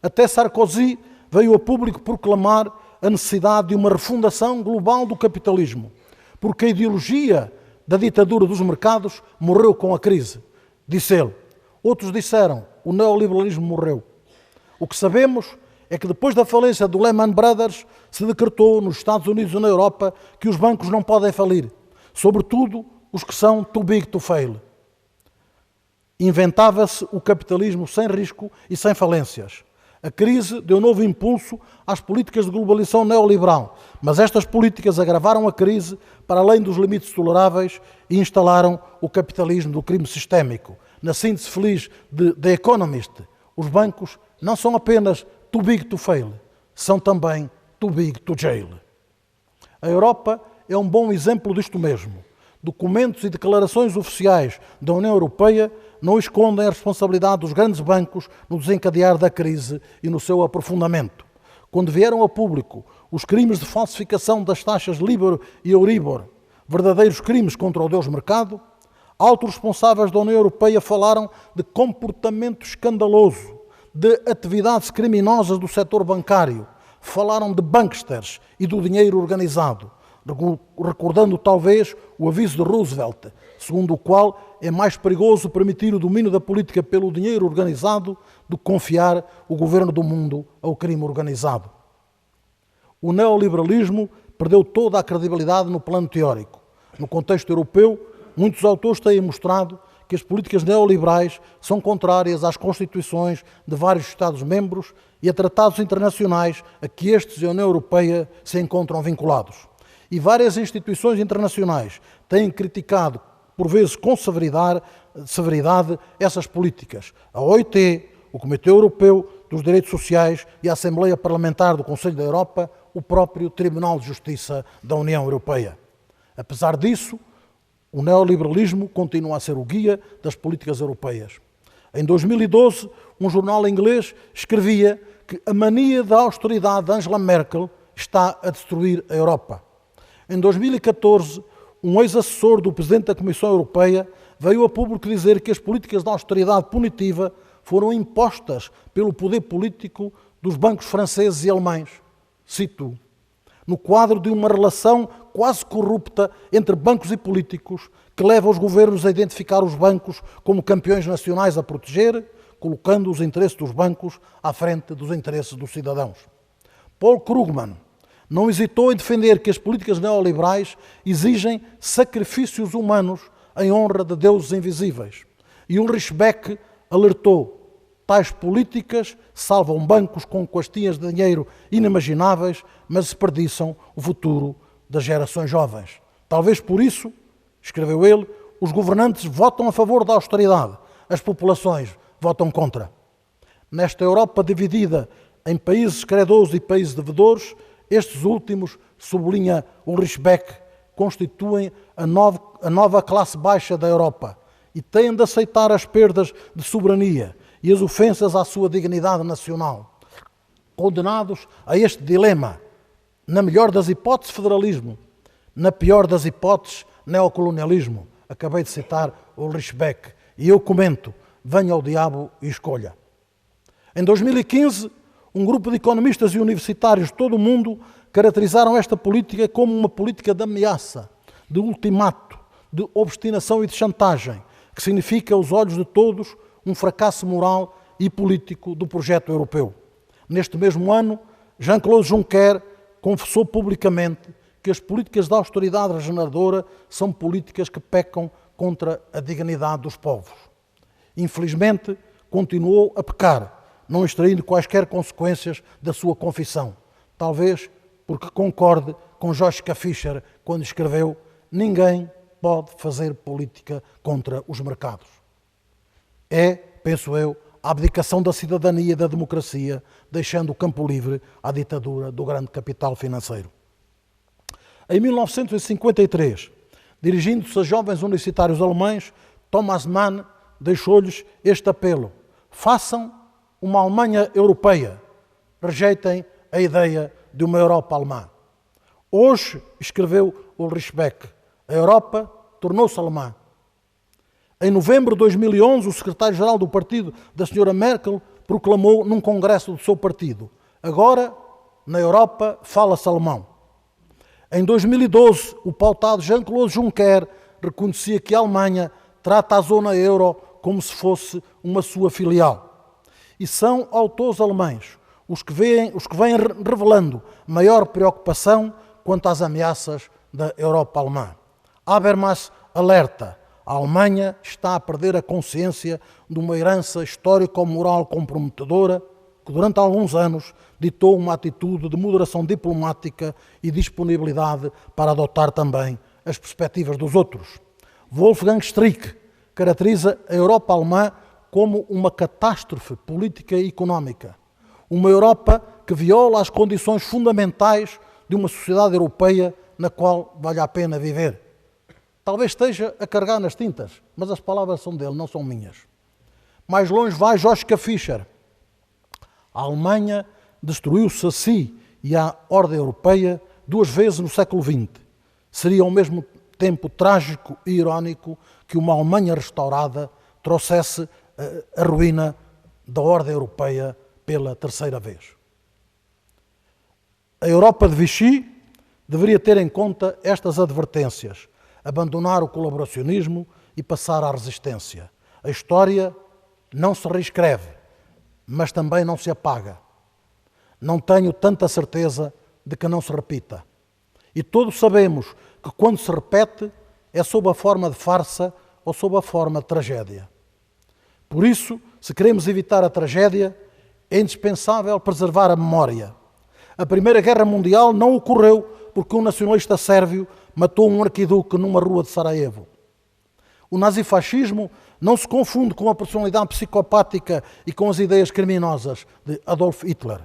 Speaker 4: até Sarkozy veio a público proclamar a necessidade de uma refundação global do capitalismo, porque a ideologia da ditadura dos mercados morreu com a crise. Disse ele. Outros disseram, o neoliberalismo morreu. O que sabemos é que depois da falência do Lehman Brothers se decretou nos Estados Unidos e na Europa que os bancos não podem falir, sobretudo os que são too big to fail. Inventava-se o capitalismo sem risco e sem falências. A crise deu novo impulso às políticas de globalização neoliberal, mas estas políticas agravaram a crise para além dos limites toleráveis e instalaram o capitalismo do crime sistémico. Na síntese feliz de The Economist, os bancos não são apenas too big to fail, são também too big to jail. A Europa é um bom exemplo disto mesmo. Documentos e declarações oficiais da União Europeia não escondem a responsabilidade dos grandes bancos no desencadear da crise e no seu aprofundamento. Quando vieram a público os crimes de falsificação das taxas Libor e Euribor, verdadeiros crimes contra o Deus mercado, altos responsáveis da União Europeia falaram de comportamento escandaloso, de atividades criminosas do setor bancário, falaram de banksters e do dinheiro organizado, recordando talvez o aviso de Roosevelt, segundo o qual é mais perigoso permitir o domínio da política pelo dinheiro organizado do que confiar o governo do mundo ao crime organizado. O neoliberalismo perdeu toda a credibilidade no plano teórico. No contexto europeu, muitos autores têm mostrado que as políticas neoliberais são contrárias às constituições de vários Estados-membros e a tratados internacionais a que estes e a União Europeia se encontram vinculados. E várias instituições internacionais têm criticado, por vezes com severidade, essas políticas. A OIT, o Comitê Europeu dos Direitos Sociais e a Assembleia Parlamentar do Conselho da Europa, o próprio Tribunal de Justiça da União Europeia. Apesar disso, o neoliberalismo continua a ser o guia das políticas europeias. Em 2012, um jornal inglês escrevia que a mania da austeridade de Angela Merkel está a destruir a Europa. Em 2014, um ex-assessor do Presidente da Comissão Europeia veio a público dizer que as políticas de austeridade punitiva foram impostas pelo poder político dos bancos franceses e alemães. Cito, no quadro de uma relação quase corrupta entre bancos e políticos que leva os governos a identificar os bancos como campeões nacionais a proteger, colocando os interesses dos bancos à frente dos interesses dos cidadãos. Paul Krugman não hesitou em defender que as políticas neoliberais exigem sacrifícios humanos em honra de deuses invisíveis. E Ulrich Beck alertou: tais políticas salvam bancos com quantias de dinheiro inimagináveis, mas desperdiçam o futuro das gerações jovens. Talvez por isso, escreveu ele, os governantes votam a favor da austeridade, as populações votam contra. Nesta Europa dividida em países credores e países devedores, estes últimos, sublinha Ulrich Beck, constituem a nova classe baixa da Europa e têm de aceitar as perdas de soberania e as ofensas à sua dignidade nacional. Condenados a este dilema, na melhor das hipóteses, federalismo, na pior das hipóteses, neocolonialismo. Acabei de citar Ulrich Beck e eu comento, venha ao diabo e escolha. Em 2015, um grupo de economistas e universitários de todo o mundo caracterizaram esta política como uma política de ameaça, de ultimato, de obstinação e de chantagem, que significa, aos olhos de todos, um fracasso moral e político do projeto europeu. Neste mesmo ano, Jean-Claude Juncker confessou publicamente que as políticas de austeridade regeneradora são políticas que pecam contra a dignidade dos povos. Infelizmente, continuou a pecar, não extraindo quaisquer consequências da sua confissão. Talvez porque concorde com Joschka Fischer quando escreveu: ninguém pode fazer política contra os mercados. É, penso eu, a abdicação da cidadania e da democracia, deixando o campo livre à ditadura do grande capital financeiro. Em 1953, dirigindo-se a jovens universitários alemães, Thomas Mann deixou-lhes este apelo: façam uma Alemanha europeia, rejeitem a ideia de uma Europa alemã. Hoje, escreveu Ulrich Beck, a Europa tornou-se alemã. Em novembro de 2011, o secretário-geral do partido da Sra. Merkel proclamou num congresso do seu partido: agora, na Europa, fala-se alemão. Em 2012, o pautado Jean-Claude Juncker reconhecia que a Alemanha trata a zona euro como se fosse uma sua filial. E são autores alemães os que vêm revelando maior preocupação quanto às ameaças da Europa alemã. Habermas alerta: a Alemanha está a perder a consciência de uma herança histórico-moral comprometedora que durante alguns anos ditou uma atitude de moderação diplomática e disponibilidade para adotar também as perspectivas dos outros. Wolfgang Strick caracteriza a Europa alemã como uma catástrofe política e económica. Uma Europa que viola as condições fundamentais de uma sociedade europeia na qual vale a pena viver. Talvez esteja a carregar nas tintas, mas as palavras são dele, não são minhas. Mais longe vai Joschka Fischer. A Alemanha destruiu-se a si e à ordem europeia 2 vezes no século XX. Seria ao mesmo tempo trágico e irónico que uma Alemanha restaurada trouxesse a ruína da ordem europeia pela 3ª vez. A Europa de Vichy deveria ter em conta estas advertências: abandonar o colaboracionismo e passar à resistência. A história não se reescreve, mas também não se apaga. Não tenho tanta certeza de que não se repita. E todos sabemos que quando se repete é sob a forma de farsa ou sob a forma de tragédia. Por isso, se queremos evitar a tragédia, é indispensável preservar a memória. A Primeira Guerra Mundial não ocorreu porque um nacionalista sérvio matou um arquiduque numa rua de Sarajevo. O nazifascismo não se confunde com a personalidade psicopática e com as ideias criminosas de Adolf Hitler.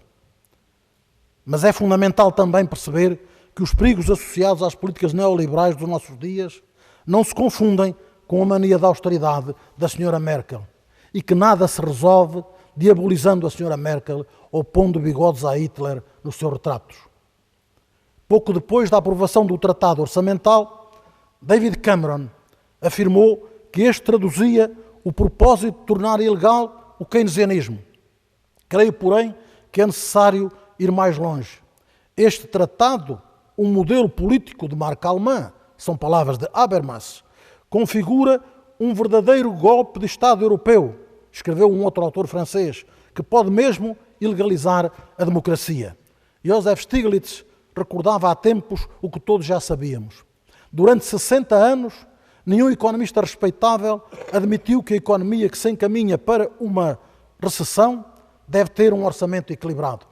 Speaker 4: Mas é fundamental também perceber que os perigos associados às políticas neoliberais dos nossos dias não se confundem com a mania da austeridade da Sra. Merkel e que nada se resolve diabolizando a Sra. Merkel ou pondo bigodes a Hitler nos seus retratos. Pouco depois da aprovação do Tratado Orçamental, David Cameron afirmou que este traduzia o propósito de tornar ilegal o keynesianismo. Creio, porém, que é necessário ir mais longe. Este tratado, um modelo político de marca alemã, são palavras de Habermas, configura um verdadeiro golpe de Estado europeu, escreveu um outro autor francês, que pode mesmo ilegalizar a democracia. Joseph Stiglitz recordava há tempos o que todos já sabíamos. Durante 60 anos, nenhum economista respeitável admitiu que a economia que se encaminha para uma recessão deve ter um orçamento equilibrado.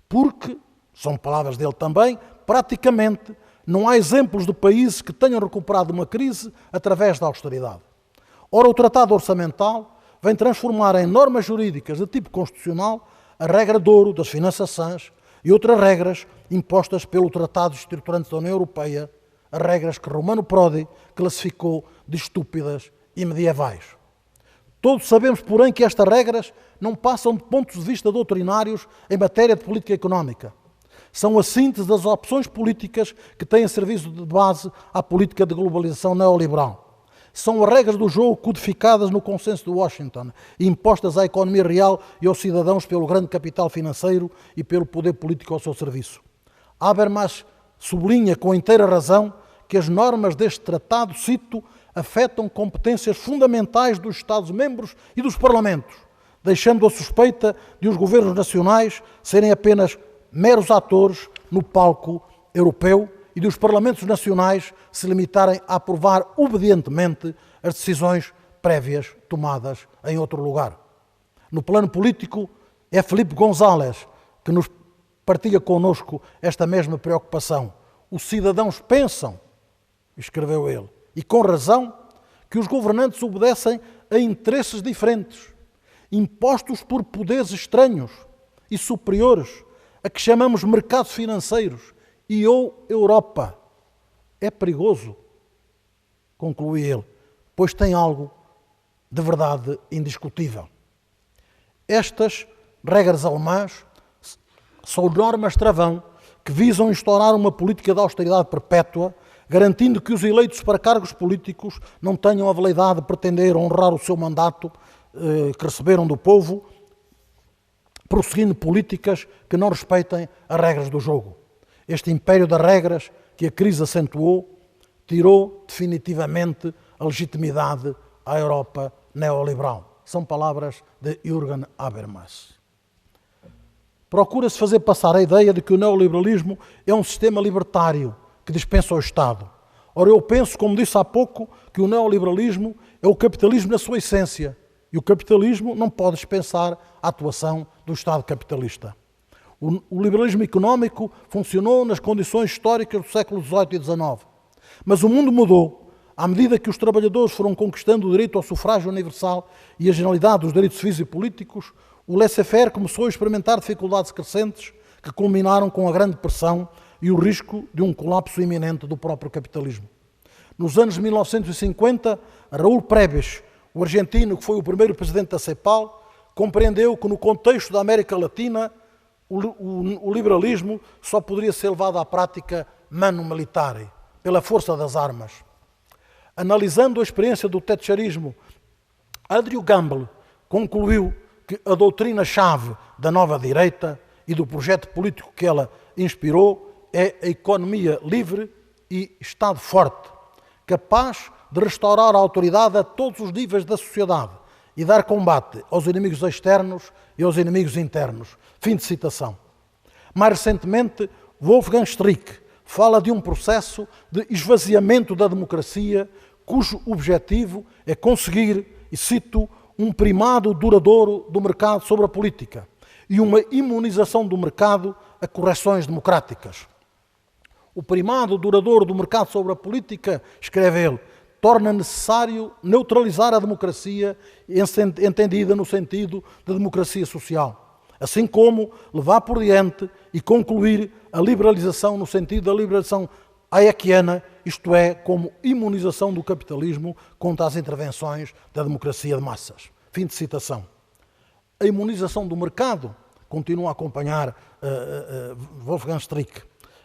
Speaker 4: Porque, são palavras dele também, praticamente não há exemplos de países que tenham recuperado uma crise através da austeridade. Ora, o Tratado Orçamental vem transformar em normas jurídicas de tipo constitucional a regra de ouro das finanças sãs e outras regras impostas pelo Tratado Estruturante da União Europeia, as regras que Romano Prodi classificou de estúpidas e medievais. Todos sabemos, porém, que estas regras não passam de pontos de vista doutrinários em matéria de política económica. São a síntese das opções políticas que têm serviço de base à política de globalização neoliberal. São as regras do jogo codificadas no consenso de Washington e impostas à economia real e aos cidadãos pelo grande capital financeiro e pelo poder político ao seu serviço. Habermas sublinha com inteira razão que as normas deste tratado, cito, afetam competências fundamentais dos Estados-membros e dos Parlamentos, deixando a suspeita de os governos nacionais serem apenas meros atores no palco europeu e dos Parlamentos nacionais se limitarem a aprovar obedientemente as decisões prévias tomadas em outro lugar. No plano político, é Felipe González que nos partilha connosco esta mesma preocupação. Os cidadãos pensam, escreveu ele, e com razão, que os governantes obedecem a interesses diferentes, impostos por poderes estranhos e superiores, a que chamamos mercados financeiros, e ou Europa. É perigoso, conclui ele, pois tem algo de verdade indiscutível. Estas regras alemãs são normas travão que visam instaurar uma política de austeridade perpétua, garantindo que os eleitos para cargos políticos não tenham a veleidade de pretender honrar o seu mandato que receberam do povo, prosseguindo políticas que não respeitem as regras do jogo. Este império das regras que a crise acentuou tirou definitivamente a legitimidade à Europa neoliberal. São palavras de Jürgen Habermas. Procura-se fazer passar a ideia de que o neoliberalismo é um sistema libertário que dispensa o Estado. Ora, eu penso, como disse há pouco, que o neoliberalismo é o capitalismo na sua essência e o capitalismo não pode dispensar a atuação do Estado capitalista. O liberalismo económico funcionou nas condições históricas do século XVIII e XIX, mas o mundo mudou à medida que os trabalhadores foram conquistando o direito ao sufrágio universal e a generalidade dos direitos civis e políticos. O laissez-faire começou a experimentar dificuldades crescentes que culminaram com a Grande Depressão e o risco de um colapso iminente do próprio capitalismo. Nos anos 1950, Raúl Prebisch, o argentino que foi o primeiro presidente da CEPAL, compreendeu que no contexto da América Latina o liberalismo só poderia ser levado à prática manu militare, pela força das armas. Analisando a experiência do thatcherismo, Andrew Gamble concluiu que a doutrina-chave da nova direita e do projeto político que ela inspirou é a economia livre e Estado forte, capaz de restaurar a autoridade a todos os níveis da sociedade e dar combate aos inimigos externos e aos inimigos internos. Fim de citação. Mais recentemente, Wolfgang Strick fala de um processo de esvaziamento da democracia cujo objetivo é conseguir, e cito, um primado duradouro do mercado sobre a política e uma imunização do mercado a correções democráticas. O primado duradouro do mercado sobre a política, escreve ele, torna necessário neutralizar a democracia entendida no sentido de democracia social, assim como levar por diante e concluir a liberalização no sentido da liberalização hayekiana, isto é, como imunização do capitalismo contra as intervenções da democracia de massas. Fim de citação. A imunização do mercado, continua a acompanhar Wolfgang Strick,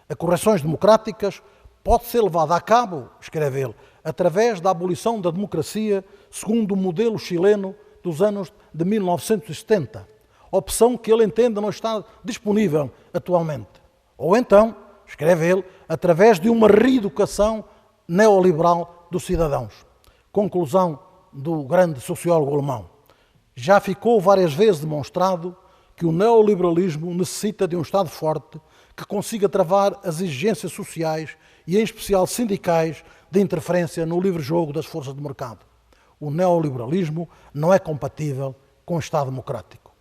Speaker 4: a correções democráticas pode ser levada a cabo, escreve ele, através da abolição da democracia segundo o modelo chileno dos anos de 1970, opção que ele entende não está disponível atualmente. Ou então, escreve ele, através de uma reeducação neoliberal dos cidadãos. Conclusão do grande sociólogo alemão. Já ficou várias vezes demonstrado que o neoliberalismo necessita de um Estado forte que consiga travar as exigências sociais e, em especial, sindicais, de interferência no livre jogo das forças de mercado. O neoliberalismo não é compatível com o Estado democrático.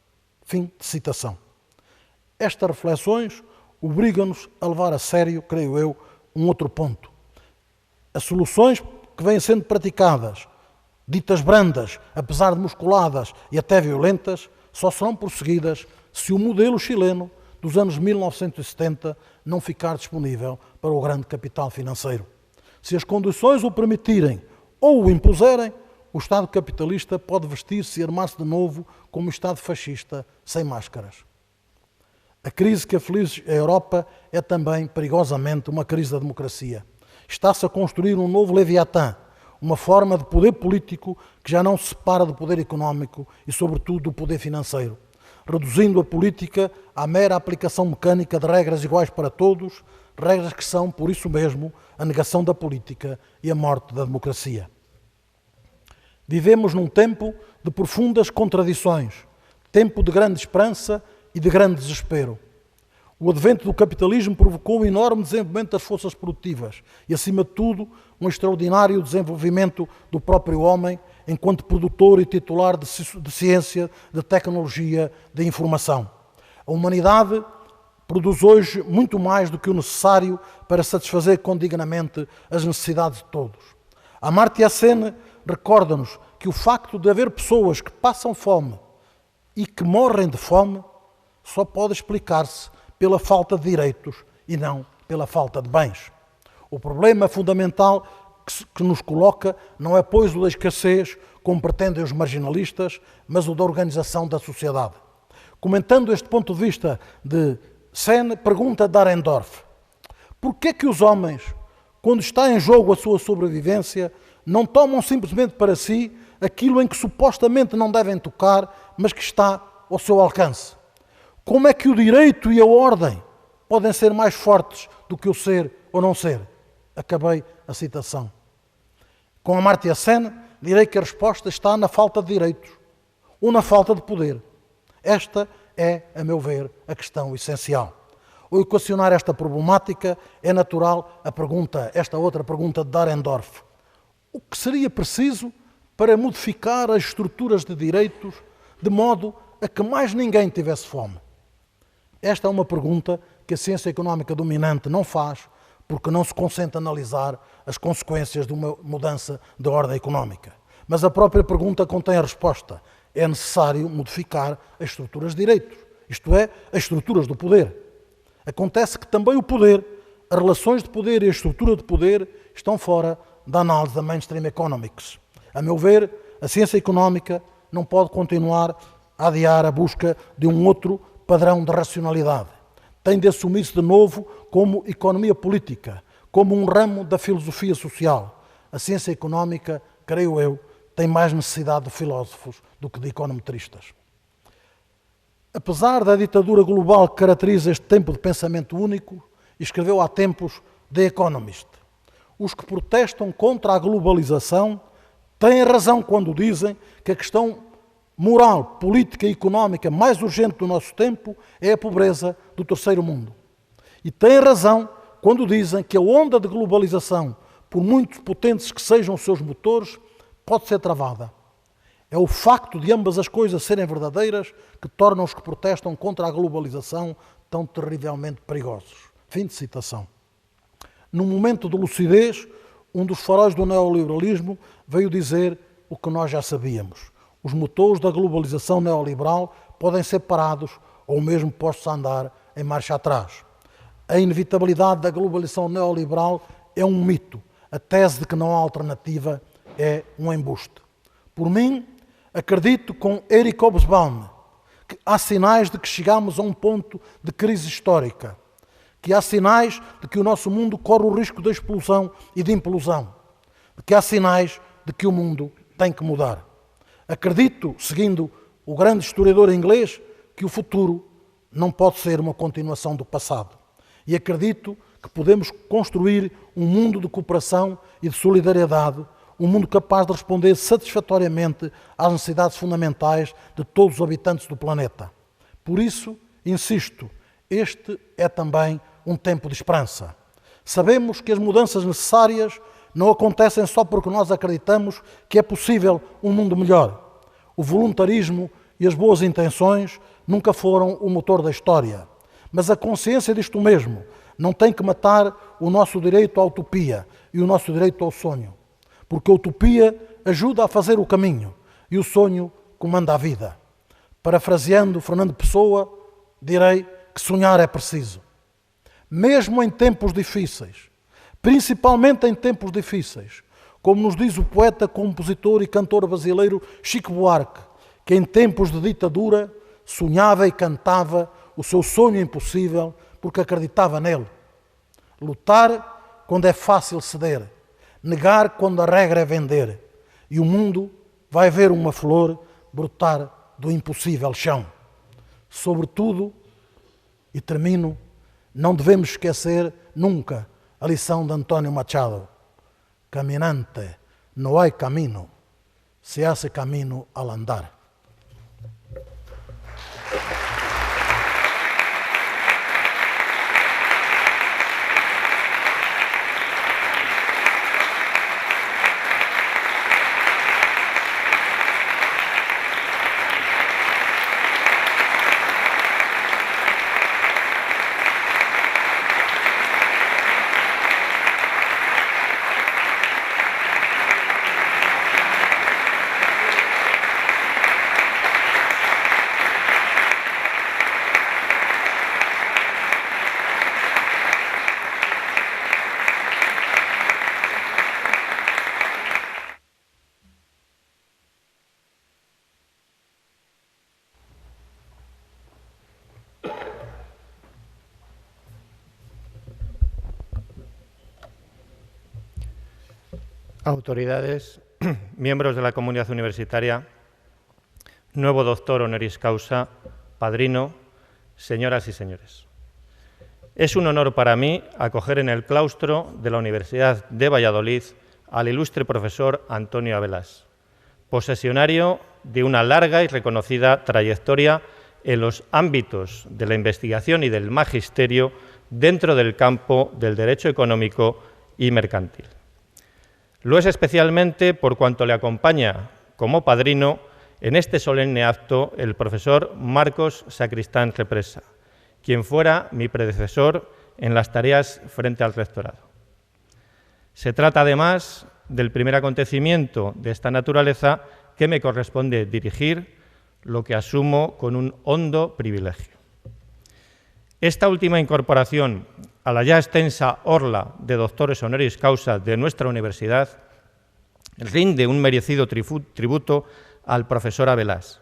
Speaker 4: Fim de citação. Estas reflexões obrigam-nos a levar a sério, creio eu, um outro ponto. As soluções que vêm sendo praticadas, ditas brandas, apesar de musculadas e até violentas, só serão prosseguidas se o modelo chileno dos anos 1970 não ficar disponível para o grande capital financeiro. Se as condições o permitirem ou o impuserem, o Estado capitalista pode vestir-se e armar-se de novo como Estado fascista, sem máscaras. A crise que aflige a Europa é também, perigosamente, uma crise da democracia. Está-se a construir um novo Leviatã, uma forma de poder político que já não se separa do poder económico e, sobretudo, do poder financeiro, reduzindo a política à mera aplicação mecânica de regras iguais para todos, regras que são, por isso mesmo, a negação da política e a morte da democracia. Vivemos num tempo de profundas contradições, tempo de grande esperança e de grande desespero. O advento do capitalismo provocou um enorme desenvolvimento das forças produtivas e, acima de tudo, um extraordinário desenvolvimento do próprio homem enquanto produtor e titular de ciência, de tecnologia, de informação. A humanidade produz hoje muito mais do que o necessário para satisfazer condignamente as necessidades de todos. Amartya Sen recorda-nos que o facto de haver pessoas que passam fome e que morrem de fome só pode explicar-se pela falta de direitos e não pela falta de bens. O problema fundamental que nos coloca não é, pois, o da escassez, como pretendem os marginalistas, mas o da organização da sociedade. Comentando este ponto de vista de Sen, pergunta Dahrendorf: por que é que os homens, quando está em jogo a sua sobrevivência, não tomam simplesmente para si aquilo em que supostamente não devem tocar, mas que está ao seu alcance? Como é que o direito e a ordem podem ser mais fortes do que o ser ou não ser? Acabei a citação. Com Amartya Sen, direi que a resposta está na falta de direitos ou na falta de poder. Esta é, a meu ver, a questão essencial. Ao equacionar esta problemática, é natural esta outra pergunta de Dahrendorf: o que seria preciso para modificar as estruturas de direitos de modo a que mais ninguém tivesse fome? Esta é uma pergunta que a ciência económica dominante não faz, porque não se concentra a analisar as consequências de uma mudança de ordem económica. Mas a própria pergunta contém a resposta: é necessário modificar as estruturas de direitos, isto é, as estruturas do poder. Acontece que também o poder, as relações de poder e a estrutura de poder estão fora da análise da mainstream economics. A meu ver, a ciência económica não pode continuar a adiar a busca de um outro padrão de racionalidade. Tem de assumir-se de novo como economia política, como um ramo da filosofia social. A ciência económica, creio eu, tem mais necessidade de filósofos do que de econometristas. Apesar da ditadura global que caracteriza este tempo de pensamento único, escreveu há tempos The Economist: os que protestam contra a globalização têm razão quando dizem que a questão moral, política e económica mais urgente do nosso tempo é a pobreza do terceiro mundo. E têm razão quando dizem que a onda de globalização, por muito potentes que sejam os seus motores, pode ser travada. É o facto de ambas as coisas serem verdadeiras que torna os que protestam contra a globalização tão terrivelmente perigosos. Fim de citação. Num momento de lucidez, um dos faróis do neoliberalismo veio dizer o que nós já sabíamos: os motores da globalização neoliberal podem ser parados ou mesmo postos a andar em marcha atrás. A inevitabilidade da globalização neoliberal é um mito. A tese de que não há alternativa é um embuste. Por mim, acredito com Eric Hobsbawm que há sinais de que chegamos a um ponto de crise histórica, que há sinais de que o nosso mundo corre o risco de explosão e de implosão, que há sinais de que o mundo tem que mudar. Acredito, seguindo o grande historiador inglês, que o futuro não pode ser uma continuação do passado. E acredito que podemos construir um mundo de cooperação e de solidariedade, um mundo capaz de responder satisfatoriamente às necessidades fundamentais de todos os habitantes do planeta. Por isso, insisto, este é também um tempo de esperança. Sabemos que as mudanças necessárias não acontecem só porque nós acreditamos que é possível um mundo melhor. O voluntarismo e as boas intenções nunca foram o motor da história. Mas a consciência disto mesmo não tem que matar o nosso direito à utopia e o nosso direito ao sonho. Porque a utopia ajuda a fazer o caminho e o sonho comanda a vida. Parafraseando Fernando Pessoa, direi que sonhar é preciso. Mesmo em tempos difíceis, principalmente em tempos difíceis, como nos diz o poeta, compositor e cantor brasileiro Chico Buarque, que em tempos de ditadura sonhava e cantava o seu sonho impossível porque acreditava nele. Lutar quando é fácil ceder, negar quando a regra é vender, e o mundo vai ver uma flor brotar do impossível chão. Sobretudo, e termino, não devemos esquecer nunca a lição de António Machado: caminante, no hay camino, se hace camino al andar.
Speaker 1: autoridades, miembros de la comunidad universitaria, nuevo doctor honoris causa, padrino, señoras y señores. Es un honor para mí acoger en el claustro de la Universidad de Valladolid al ilustre profesor Antonio Abelás, posesionario de una larga y reconocida trayectoria en los ámbitos de la investigación y del magisterio dentro del campo del derecho económico y mercantil. Lo es especialmente por cuanto le acompaña como padrino en este solemne acto el profesor Marcos Sacristán Represa, quien fuera mi predecesor en las tareas frente al rectorado. Se trata además del primer acontecimiento de esta naturaleza que me corresponde dirigir, lo que asumo con un hondo privilegio. Esta última incorporación a la ya extensa orla de doctores honoris causa de nuestra universidad rinde un merecido tributo al profesor Abelás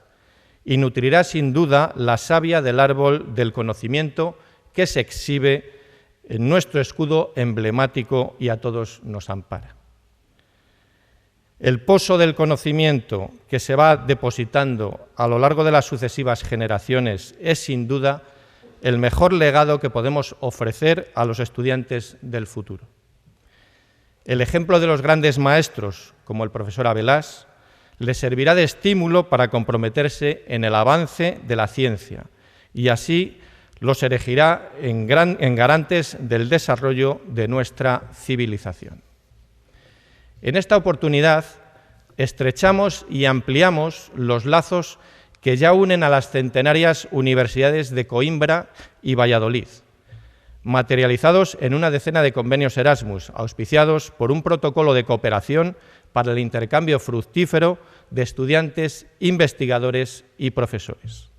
Speaker 1: y nutrirá sin duda la savia del árbol del conocimiento que se exhibe en nuestro escudo emblemático y a todos nos ampara. El pozo del conocimiento que se va depositando a lo largo de las sucesivas generaciones es sin duda el mejor legado que podemos ofrecer a los estudiantes del futuro. El ejemplo de los grandes maestros, como el profesor Abelás, les servirá de estímulo para comprometerse en el avance de la ciencia y así los erigirá en garantes del desarrollo de nuestra civilización. En esta oportunidad estrechamos y ampliamos los lazos que ya unen a las centenarias universidades de Coimbra y Valladolid, materializados en una decena de convenios Erasmus, auspiciados por un protocolo de cooperación para el intercambio fructífero de estudiantes, investigadores y profesores.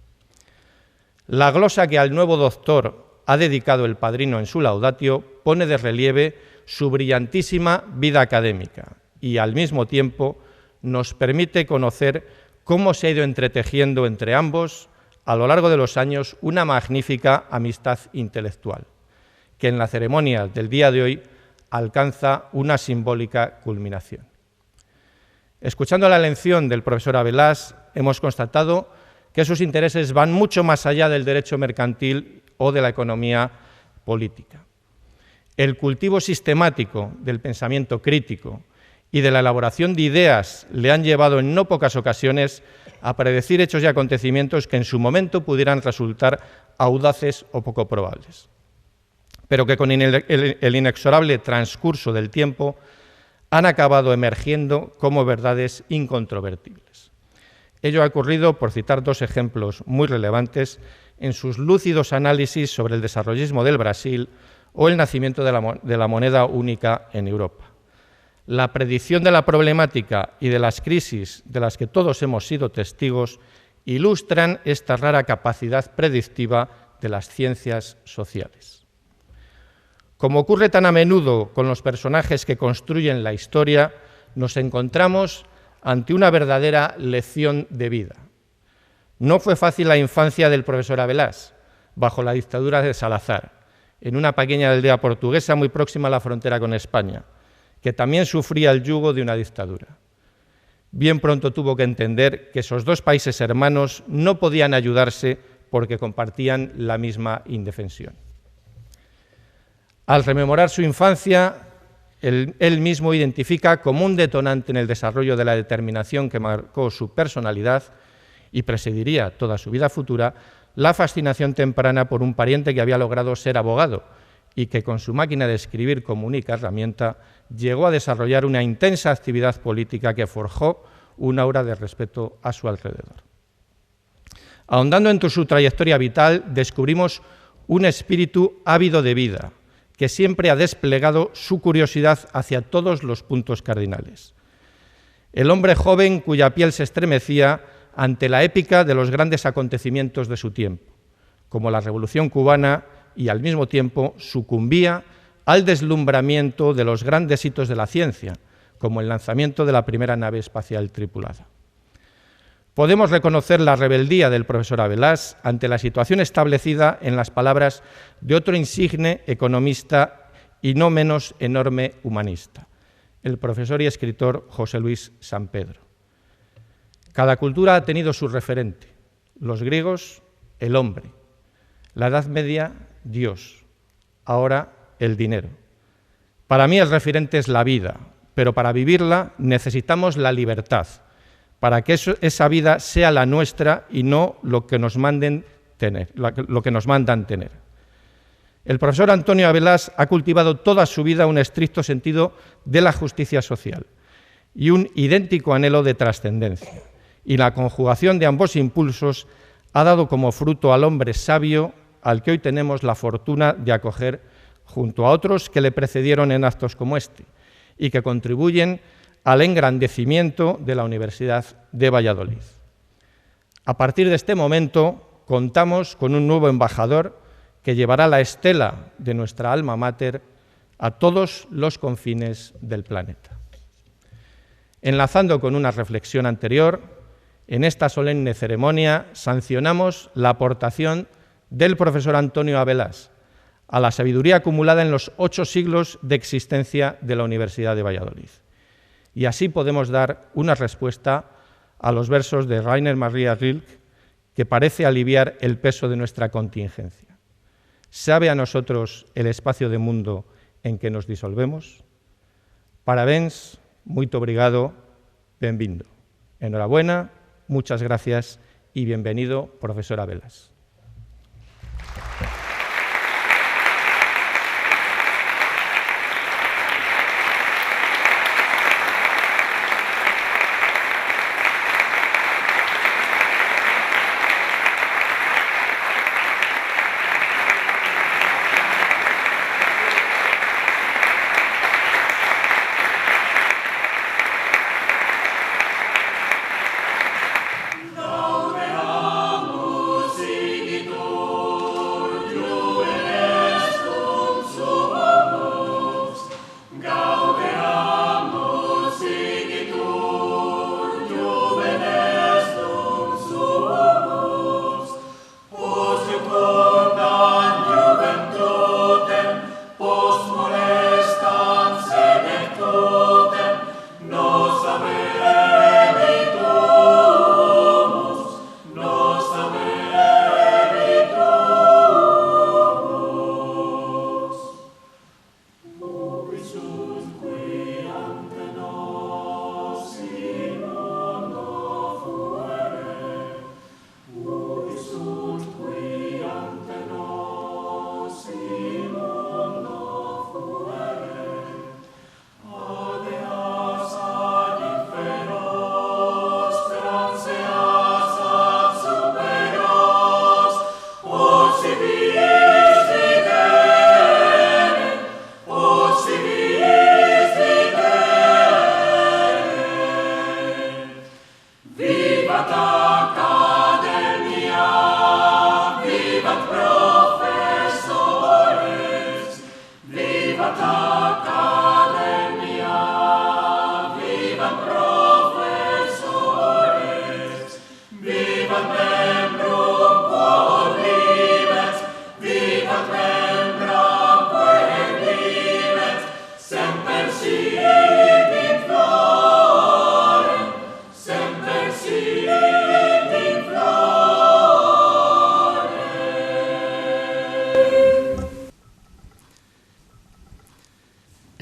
Speaker 1: La glosa que al nuevo doctor ha dedicado el padrino en su laudatio pone de relieve su brillantísima vida académica y, al mismo tiempo, nos permite conocer cómo se ha ido entretejiendo entre ambos, a lo largo de los años, una magnífica amistad intelectual, que en la ceremonia del día de hoy alcanza una simbólica culminación. Escuchando la lección del profesor Abelás, hemos constatado que sus intereses van mucho más allá del derecho mercantil o de la economía política. El cultivo sistemático del pensamiento crítico y de la elaboración de ideas le han llevado en no pocas ocasiones a predecir hechos y acontecimientos que en su momento pudieran resultar audaces o poco probables, pero que con el inexorable transcurso del tiempo han acabado emergiendo como verdades incontrovertibles. Ello ha ocurrido, por citar dos ejemplos muy relevantes, en sus lúcidos análisis sobre el desarrollismo del Brasil o el nacimiento de la moneda única en Europa. La predicción de la problemática y de las crisis de las que todos hemos sido testigos ilustran esta rara capacidad predictiva de las ciencias sociales. Como ocurre tan a menudo con los personajes que construyen la historia, nos encontramos ante una verdadera lección de vida. No fue fácil la infancia del profesor Abelás, bajo la dictadura de Salazar, en una pequeña aldea portuguesa muy próxima a la frontera con España, que también sufría el yugo de una dictadura. Bien pronto tuvo que entender que esos dos países hermanos no podían ayudarse porque compartían la misma indefensión. Al rememorar su infancia, él mismo identifica como un detonante en el desarrollo de la determinación que marcó su personalidad y presidiría toda su vida futura la fascinación temprana por un pariente que había logrado ser abogado y que con su máquina de escribir como única herramienta llegó a desarrollar una intensa actividad política que forjó un aura de respeto a su alrededor. Ahondando en su trayectoria vital, descubrimos un espíritu ávido de vida, que siempre ha desplegado su curiosidad hacia todos los puntos cardinales. El hombre joven cuya piel se estremecía ante la épica de los grandes acontecimientos de su tiempo, como la Revolución Cubana, y al mismo tiempo sucumbía al deslumbramiento de los grandes hitos de la ciencia, como el lanzamiento de la primera nave espacial tripulada. Podemos reconocer la rebeldía del profesor Abelás ante la situación establecida en las palabras de otro insigne economista y no menos enorme humanista. el profesor y escritor José Luis Sampedro. Cada cultura ha tenido su referente. Los griegos, el hombre. La Edad Media, Dios. Ahora, el dinero. Para mí el referente es la vida, pero para vivirla necesitamos la libertad, para que esa vida sea la nuestra y no lo que nos mandan tener. El profesor Antonio Abelás ha cultivado toda su vida un estricto sentido de la justicia social y un idéntico anhelo de trascendencia. Y la conjugación de ambos impulsos ha dado como fruto al hombre sabio al que hoy tenemos la fortuna de acoger junto a otros que le precedieron en actos como este y que contribuyen al engrandecimiento de la Universidad de Valladolid. A partir de este momento contamos con un nuevo embajador que llevará la estela de nuestra alma mater a todos los confines del planeta. Enlazando con una reflexión anterior, en esta solemne ceremonia sancionamos la aportación del profesor Antonio Abelás a la sabiduría acumulada en los 8 siglos de existencia de la Universidad de Valladolid. Y así podemos dar una respuesta a los versos de Rainer Maria Rilke que parece aliviar el peso de nuestra contingencia. ¿Sabe a nosotros el espacio de mundo en que nos disolvemos? Parabéns, muito obrigado, benvindo. Enhorabuena, muchas gracias y bienvenido, profesor Abelás.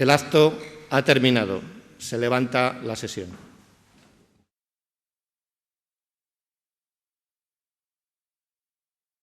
Speaker 1: El acto ha terminado. Se levanta la sesión.